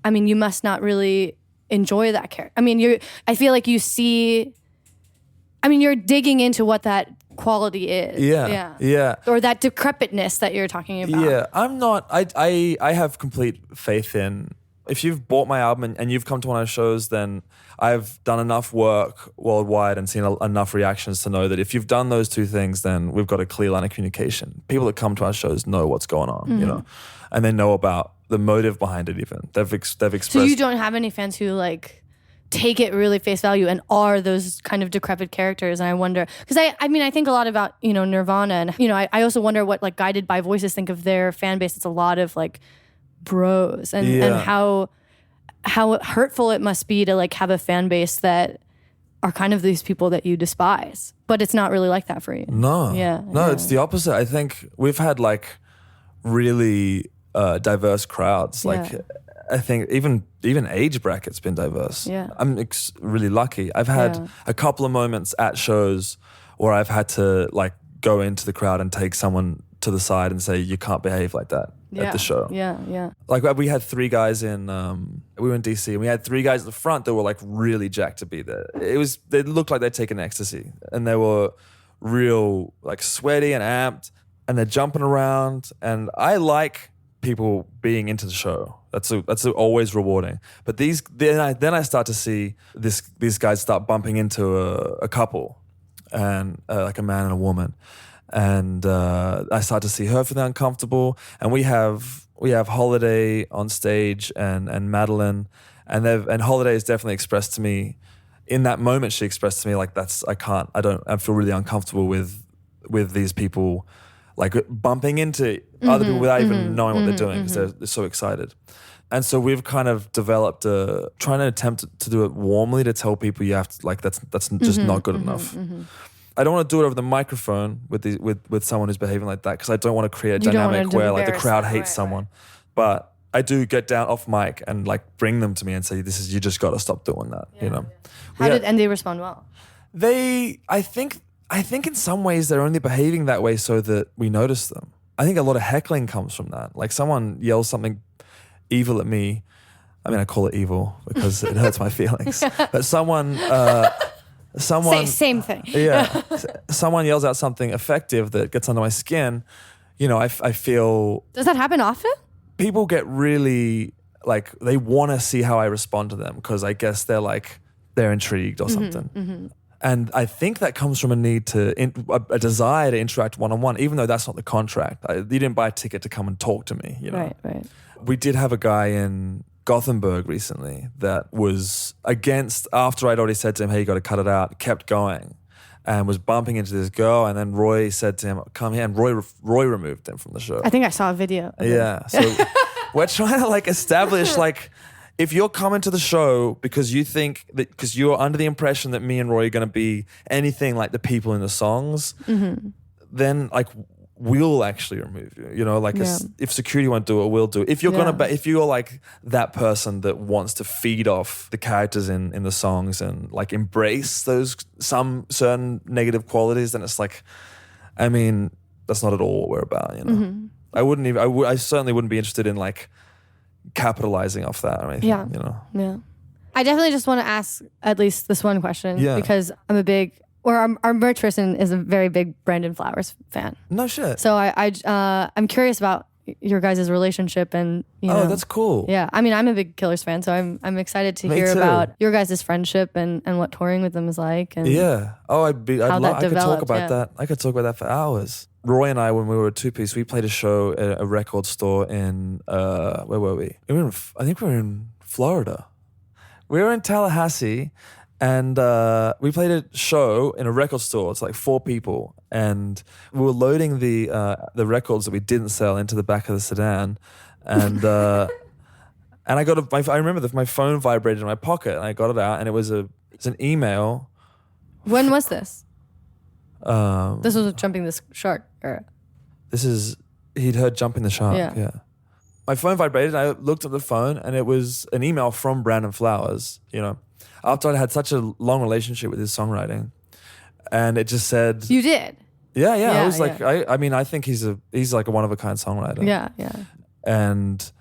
I mean, you must not really enjoy that character. I mean, I feel like you're digging into what that quality is. Yeah. Or that decrepitness that you're talking about. Yeah, I'm not. I have complete faith in. If you've bought my album and you've come to one of our shows, then I've done enough work worldwide and seen enough reactions to know that if you've done those two things, then we've got a clear line of communication. People that come to our shows know what's going on, you know, and they know about the motive behind it. Even they've expressed. So you don't have any fans who like take it really face value and are those kind of decrepit characters. And I wonder, because I mean, I think a lot about, you know, Nirvana, and, you know, I also wonder what like Guided by Voices think of their fan base. It's a lot of like bros and how hurtful it must be to like have a fan base that are kind of these people that you despise, but it's not really like that for you. No. Yeah. It's the opposite. I think we've had like really diverse crowds. Like, I think even age bracket's been diverse. Yeah. I'm really lucky. I've had a couple of moments at shows where I've had to like go into the crowd and take someone to the side and say, you can't behave like that at the show. Yeah. Like we had three guys we were in DC and we had three guys at the front that were like really jacked to be there. They looked like they'd taken ecstasy and they were real like sweaty and amped and they're jumping around, and I like people being into the show. That's always rewarding. But then I start to see these guys start bumping into a couple, and like a man and a woman, and I start to see her feeling uncomfortable. And we have Holiday on stage and Madeline, and Holiday has definitely expressed to me in that moment. She expressed to me like I feel really uncomfortable with these people. Like bumping into other people without even knowing what they're doing because they're so excited. And so we've kind of developed trying to attempt to do it warmly to tell people you have to, like, that's just not good enough. I don't want to do it over the microphone with someone who's behaving like that because I don't want to create a dynamic where like the crowd hates someone. But I do get down off mic and like bring them to me and say, you just got to stop doing that, you know. And they respond well? I think in some ways they're only behaving that way so that we notice them. I think a lot of heckling comes from that. Like someone yells something evil at me. I mean, I call it evil because it hurts my feelings. But someone same thing. Yeah. Someone yells out something effective that gets under my skin. You know, I feel. Does that happen often? People get really like, they want to see how I respond to them because I guess they're intrigued or something. And I think that comes from a need a desire to interact one-on-one, even though that's not the contract. You didn't buy a ticket to come and talk to me, you know? Right. We did have a guy in Gothenburg recently that was against, after I'd already said to him, hey, you got to cut it out, kept going and was bumping into this girl. And then Roy said to him, come here. And Roy removed him from the show. I think I saw a video. Yeah. So we're trying to like establish like, if you're coming to the show because you think that, because you're under the impression that me and Roy are going to be anything like the people in the songs, then like we'll actually remove you. You know, like if security won't do it, we'll do it. If you're if you're like that person that wants to feed off the characters in the songs and like embrace those some certain negative qualities, then it's like, I mean, that's not at all what we're about. You know, I certainly wouldn't be interested in like capitalizing off that or anything, you know? Yeah. I definitely just want to ask at least this one question because our merch person is a very big Brandon Flowers fan. No shit. So I'm curious about your guys' relationship and, you know. Oh, that's cool. Yeah. I mean, I'm a big Killers fan, so I'm excited to hear about your guys' friendship and what touring with them is like. And I could talk about that. I could talk about that for hours. Roy and I, when we were a two-piece, we played a show at a record store in, where were we? I think we were in Florida. We were in Tallahassee, and we played a show in a record store. It's like 4 people, and we were loading the records that we didn't sell into the back of the sedan, and and I remember my phone vibrated in my pocket, and I got it out, and it's an email. When was this? This was Jumping the Shark era. He'd heard Jumping the Shark. Yeah. My phone vibrated. I looked at the phone, and it was an email from Brandon Flowers. You know, after I'd had such a long relationship with his songwriting, and it just said, "You did." Yeah. I was like, I mean, I think he's like a one of a kind songwriter. Yeah. And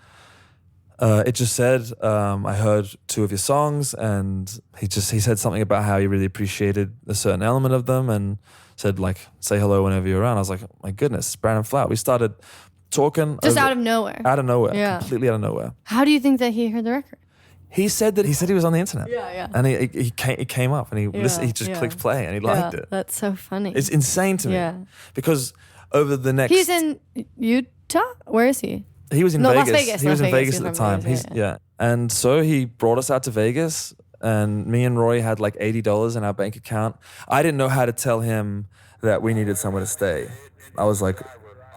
it just said, I heard 2 of your songs, and he said something about how he really appreciated a certain element of them, and said like, say hello whenever you're around. I was like, oh my goodness, Brandon Flower. We started talking. Just out of nowhere. Completely out of nowhere. How do you think that he heard the record? He said he was on the internet. Yeah. And he came up and he just clicked play and he liked it. That's so funny. It's insane to me. Yeah. Because over the next... He's in Utah? Where is he? He was in Vegas. Las Vegas. He was in Vegas at the time. Vegas, And so he brought us out to Vegas, and me and Roy had like $80 in our bank account. I didn't know how to tell him that we needed somewhere to stay. I was like,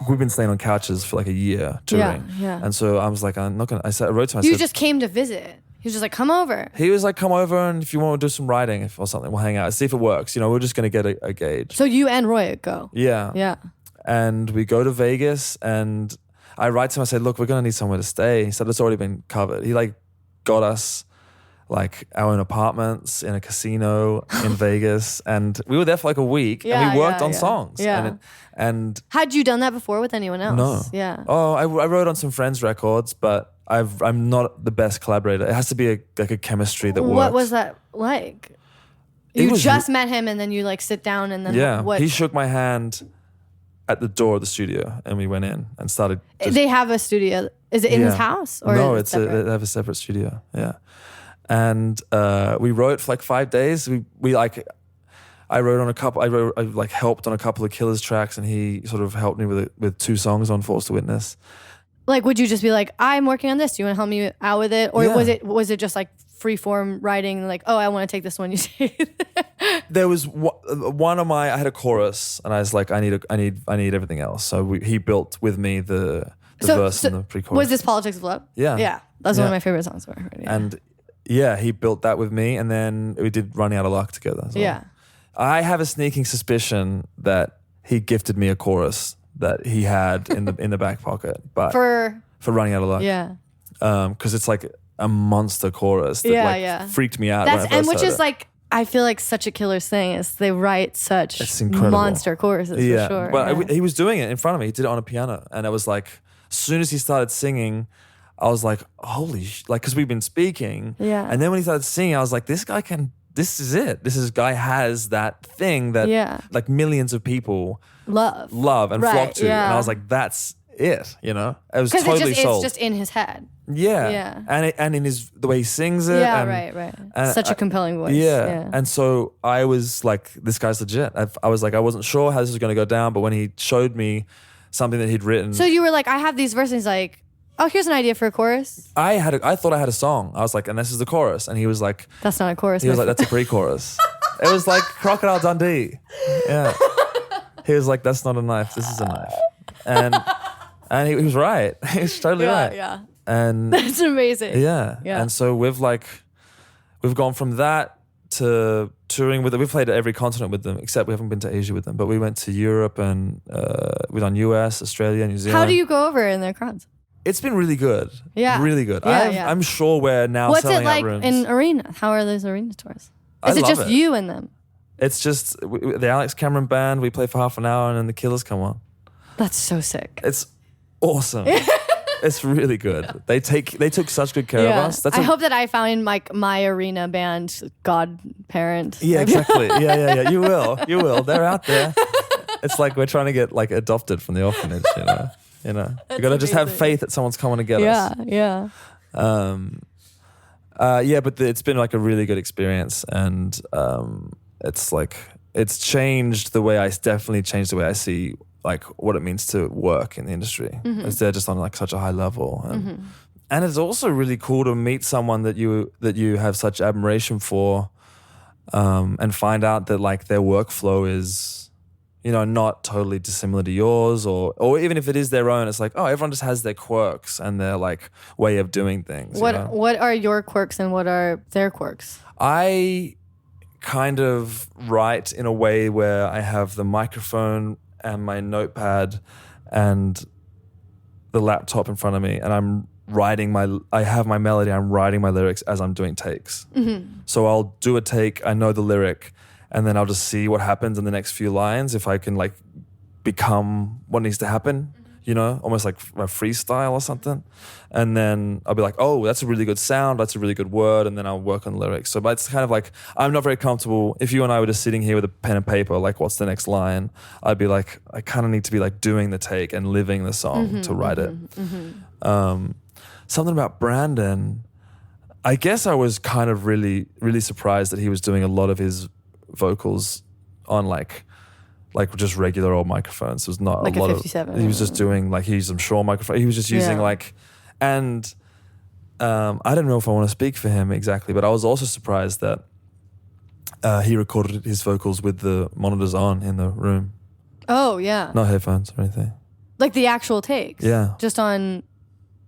we've been staying on couches for like a year touring. Yeah. And so I was like, I'm not gonna. I wrote to him. You just came to visit. He was just like, come over. He was like, come over, and if you want to do some writing or something, we'll hang out, see if it works. You know, we're just gonna get a gauge. So you and Roy go. Yeah. And we go to Vegas, and I write to him. I said, look, we're gonna need somewhere to stay. He said it's already been covered. He like got us like our own apartments in a casino in Vegas, and we were there for like a week, and we worked on songs. Yeah. And had you done that before with anyone else? No. Yeah. Oh, I wrote on some friends' records, but I'm not the best collaborator. It has to be a chemistry that works. What was that like? You just met him, and then you like sit down, and then what? He shook my hand at the door of the studio, and we went in and started. They have a studio. Is it in his house or no? It's they have a separate studio. Yeah. And we wrote for like 5 days. I wrote on a couple. I like helped on a couple of Killers tracks, and he sort of helped me with 2 songs on Forced to Witness. Like, would you just be like, I'm working on this. Do you want to help me out with it, or was it just like free form writing? Like, oh, I want to take this one. You take. There was one of my. I had a chorus, and I was like, I need everything else. So he built with me the verse and the pre-chorus. Was this Politics of Love? Yeah. Yeah, that's one of my favorite songs ever heard. Yeah. And yeah, he built that with me, and then we did Running Out of Luck together. So. Yeah. I have a sneaking suspicion that he gifted me a chorus that he had in the back pocket, but for Running Out of Luck. Yeah. Because it's like a monster chorus that freaked me out. Which is like, I feel like such a Killers thing is they write such monster choruses for sure. But he was doing it in front of me. He did it on a piano, and it was like, as soon as he started singing, I was like, holy like, because we've been speaking. Yeah. And then when he started singing, I was like, this is it. This guy has that thing that like millions of people love and flock to. And I was like, that's it, you know? It was Because totally sold. it's just in his head. Yeah. Yeah. And in the way he sings it. Yeah, and, right. Such a compelling voice. Yeah. And so I was like, this guy's legit. I was like, I wasn't sure how this was going to go down, but when he showed me something that he'd written. So you were like, I have these verses. He's like, oh, here's an idea for a chorus. I thought I had a song. I was like, and this is the chorus. And he was like, that's not a chorus. He was like, that's a pre-chorus. It was like Crocodile Dundee. Yeah. He was like, that's not a knife. This is a knife. And he was right. He was totally right. Yeah. And that's amazing. Yeah. And so we've gone from that to touring with them. We've played at every continent with them, except we haven't been to Asia with them. But we went to Europe and we've done US, Australia, New Zealand. How do you go over in their crowds? It's been really good. Yeah. Really good. Yeah, I'm sure we're now selling out rooms. What's it like in arena? How are those arena tours? Is it love just you and them? It's just the Alex Cameron band. We play for half an hour and then the Killers come on. That's so sick. It's awesome. It's really good. They took such good care of us. I hope that I found like my arena band godparent. Yeah, exactly. Yeah. You will. They're out there. It's like we're trying to get like adopted from the orphanage, you know. You got to just have faith that someone's coming to get us. Yeah. But it's been like a really good experience, and it's changed the way definitely changed the way I see like what it means to work in the industry. As they're just on like such a high level, and it's also really cool to meet someone that you have such admiration for, and find out that like their workflow is, you know, not totally dissimilar to yours, or even if it is their own, it's like, oh, everyone just has their quirks and their like way of doing things. What you know? What are your quirks and what are their quirks? I kind of write in a way where I have the microphone and my notepad and the laptop in front of me, and I have my melody, I'm writing my lyrics as I'm doing takes. So I'll do a take, I know the lyric, and then I'll just see what happens in the next few lines, if I can like become what needs to happen, you know, almost like a freestyle or something. And then I'll be like, oh, that's a really good sound, that's a really good word, and then I'll work on the lyrics. So but it's kind of like, I'm not very comfortable. If you and I were just sitting here with a pen and paper, like what's the next line? I'd be like, I kind of need to be like doing the take and living the song to write it. Something about Brandon, I guess I was kind of really, really surprised that he was doing a lot of his vocals on like just regular old microphones. It was not like a lot 57. He was just doing like, he used some Shaw microphone. He was just using like, and I don't know if I want to speak for him exactly, but I was also surprised that he recorded his vocals with the monitors on in the room. Oh yeah. Not headphones or anything. Like the actual takes. Yeah. Just on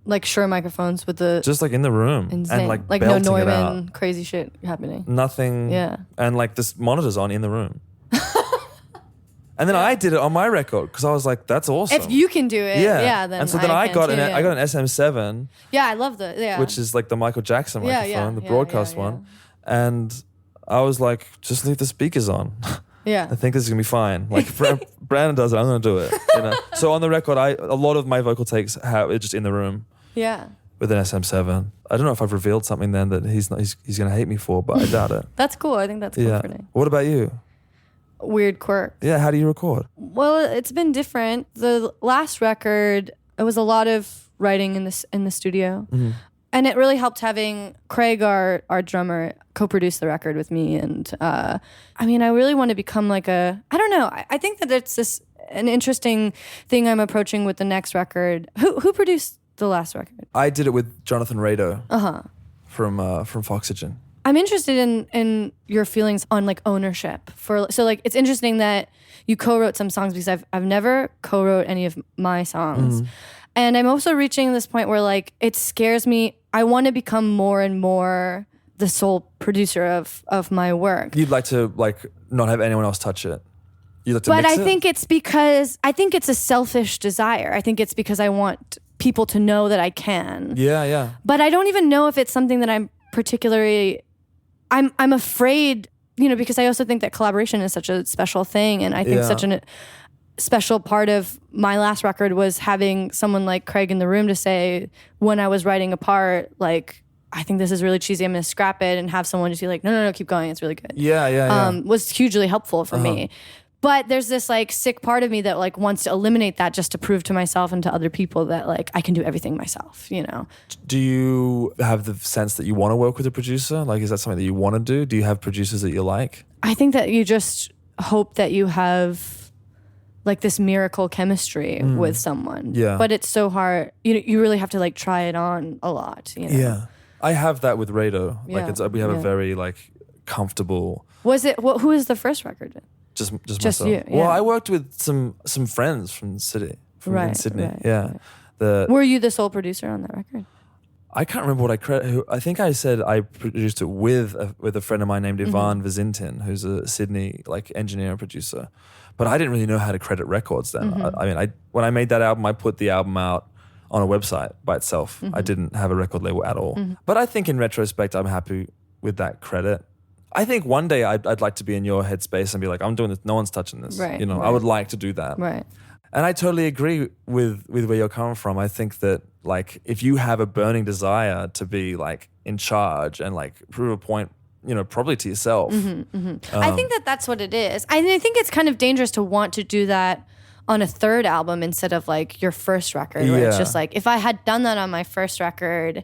like Shure microphones with the just like in the room insane. And like no belting it Neumann out. crazy shit happening. Nothing. Yeah. And like this monitors on in the room. And then I did it on my record because I was like, that's awesome. If you can do it, then and so then I got an SM7. Yeah, I love the which is like the Michael Jackson microphone, the broadcast one. And I was like, just leave the speakers on. Yeah. I think this is gonna be fine. Like Brandon does it, I'm gonna do it. You know. So on the record, a lot of my vocal takes are just in the room. Yeah. With an SM7. I don't know if I've revealed something then that he's gonna hate me for, but I doubt it. That's cool. I think that's comforting. What about you? Weird quirk. Yeah, how do you record? Well, it's been different. The last record, it was a lot of writing in the studio. And it really helped having Craig, our drummer, co-produce the record with me. And I really want to become like I don't know. I think that it's an interesting thing I'm approaching with the next record. Who produced the last record? I did it with Jonathan Rado from Foxygen. I'm interested in your feelings on like ownership so like it's interesting that you co-wrote some songs because I've never co-wrote any of my songs. And I'm also reaching this point where like it scares me. I want to become more and more the sole producer of my work. You'd like to like not have anyone else touch it. You'd like to But mix I think it's because I think it's a selfish desire. I think it's because I want people to know that I can. Yeah. But I don't even know if it's something that I'm particularly I'm afraid, you know, because I also think that collaboration is such a special thing. And I think such a special part of my last record was having someone like Craig in the room to say, when I was writing a part, like, I think this is really cheesy, I'm going to scrap it, and have someone just be like, no, keep going, it's really good. Yeah. Was hugely helpful for me. But there's this like sick part of me that like wants to eliminate that just to prove to myself and to other people that like I can do everything myself, you know? Do you have the sense that you want to work with a producer? Like, is that something that you want to do? Do you have producers that you like? I think that you just hope that you have like this miracle chemistry with someone. Yeah. But it's so hard. You really have to like try it on a lot, you know? Yeah. I have that with Rado. Yeah. Like we have a very like comfortable. Was it, who was the first record? Just Just myself. you, yeah. Well, I worked with some friends from the city, in Sydney. Right, yeah. right. Were you the sole producer on that record? I can't remember what I credit. I think I said I produced it with a friend of mine named Ivan Vazintin, who's a Sydney like engineer and producer. But I didn't really know how to credit records then. I mean, when I made that album, I put the album out on a website by itself. I didn't have a record label at all. But I think in retrospect, I'm happy with that credit. I think one day I'd like to be in your headspace and be like, I'm doing this. No one's touching this. Right, You know, right. I would like to do that. Right. And I totally agree with where you're coming from. I think that like if you have a burning desire to be like in charge and like prove a point, you know, probably to yourself. I think that's what it is. I think it's kind of dangerous to want to do that on a third album instead of like your first record. Where it's Yeah. just like, if I had done that on my first record,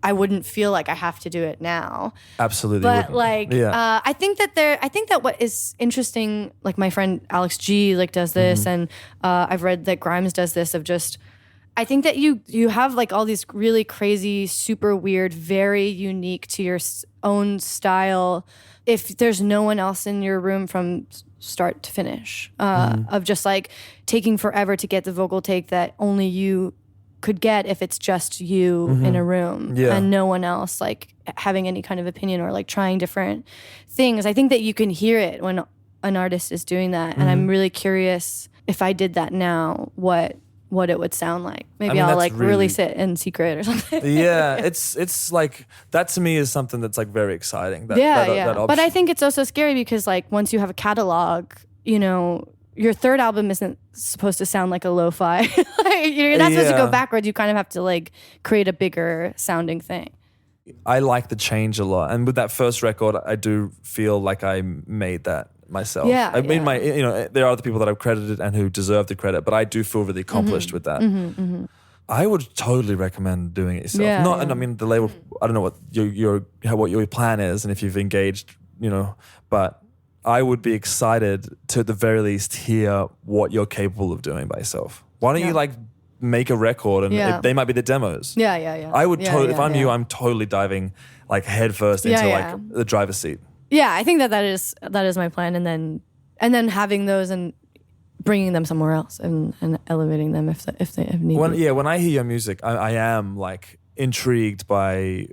I wouldn't feel like I have to do it now. Absolutely. But wouldn't. like, yeah. I think that what is interesting, like my friend Alex G like does this, and I've read that Grimes does this of just, I think that you have like all these really crazy, super weird, very unique to your own style. If there's no one else in your room from start to finish, of just like taking forever to get the vocal take that only you could get if it's just you in a room and no one else like having any kind of opinion or like trying different things. I think that you can hear it when an artist is doing that. And I'm really curious if I did that now, what it would sound like. Maybe I'll like release it in secret or something. Yeah, it's like that to me is something that's like very exciting. That But option. I think it's also scary because like once you have a catalog, you know, your third album isn't supposed to sound like a lo-fi. Like, you're not supposed to go backwards. You kind of have to like create a bigger sounding thing. I like the change a lot, and with that first record, I do feel like I made that myself. Yeah, I mean, you know, there are other people that I've credited and who deserve the credit, but I do feel really accomplished with that. I would totally recommend doing it yourself. Yeah, And I mean, the label. I don't know what your plan is, and if you've engaged, you know, but I would be excited to at the very least hear what you're capable of doing by yourself. Why don't you like make a record and they might be the demos? Yeah. I would totally, if I'm you, I'm totally diving like headfirst into like the driver's seat. Yeah, I think that is my plan, and then having those and bringing them somewhere else and elevating them if they have need. When I hear your music, I am like intrigued by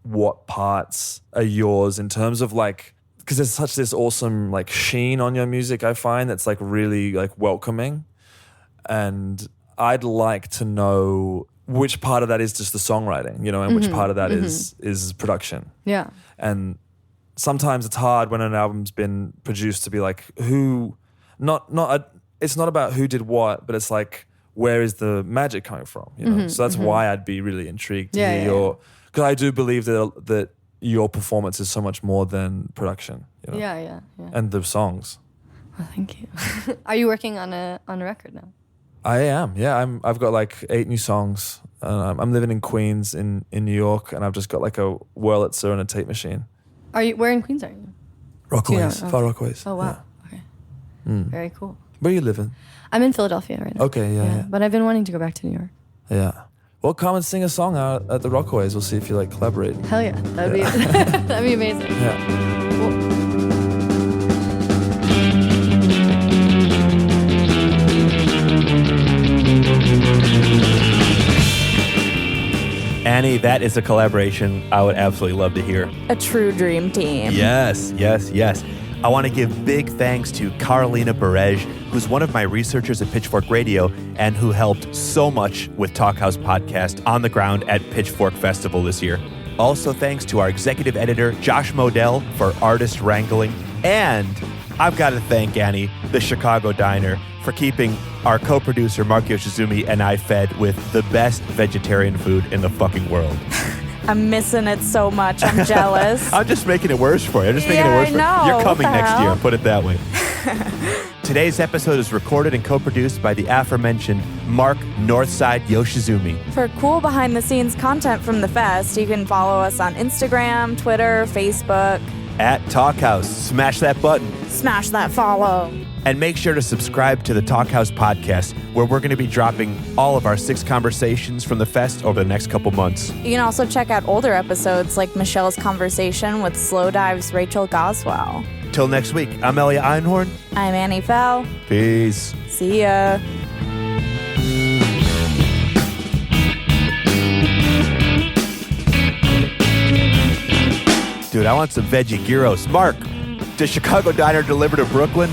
what parts are yours in terms of like, because there's such this awesome like sheen on your music, I find that's like really like welcoming, and I'd like to know which part of that is just the songwriting, you know, and which part of that is production. Yeah. And sometimes it's hard when an album's been produced to be like it's not about who did what, but it's like where is the magic coming from, you know? So that's why I'd be really intrigued to hear your, because I do believe that your performance is so much more than production, you know? Yeah. And the songs. Well, thank you. Are you working on a record now? I am, yeah. I've got like 8 new songs. I'm living in Queens in New York, and I've just got like a Wurlitzer and a tape machine. Where in Queens are you? Rockaways, Far Rockaways. Oh wow. Yeah. Okay. Very cool. Where are you living? I'm in Philadelphia right now. Okay, yeah. But I've been wanting to go back to New York. Yeah. Well, come and sing a song out at the Rockaways. We'll see if you like collaborate. Hell yeah. That'd be that'd be amazing. Yeah. Cool. Annie, that is a collaboration I would absolutely love to hear. A true dream team. Yes. I want to give big thanks to Karolina Barej, who's one of my researchers at Pitchfork Radio and who helped so much with Talkhouse Podcast on the ground at Pitchfork Festival this year. Also thanks to our executive editor, Josh Modell, for artist wrangling. And I've got to thank Annie, the Chicago Diner, for keeping our co-producer, Mark Yoshizumi, and I fed with the best vegetarian food in the fucking world. I'm missing it so much. I'm jealous. I'm just making it worse for you. I'm just making it worse for you. I know. You're coming What the next year, hell? put it that way. Today's episode is recorded and co-produced by the aforementioned Mark Northside Yoshizumi. For cool behind-the-scenes content from the fest, you can follow us on Instagram, Twitter, Facebook. At Talkhouse. Smash that button. Smash that follow. And make sure to subscribe to the Talkhouse Podcast, where we're going to be dropping all of our 6 conversations from the fest over the next couple months. You can also check out older episodes like Michelle's conversation with Slow Dive's Rachel Goswell. Till next week, I'm Elia Einhorn. I'm Annie Fell. Peace. See ya. Dude, I want some veggie gyros. Mark, does Chicago Diner deliver to Brooklyn?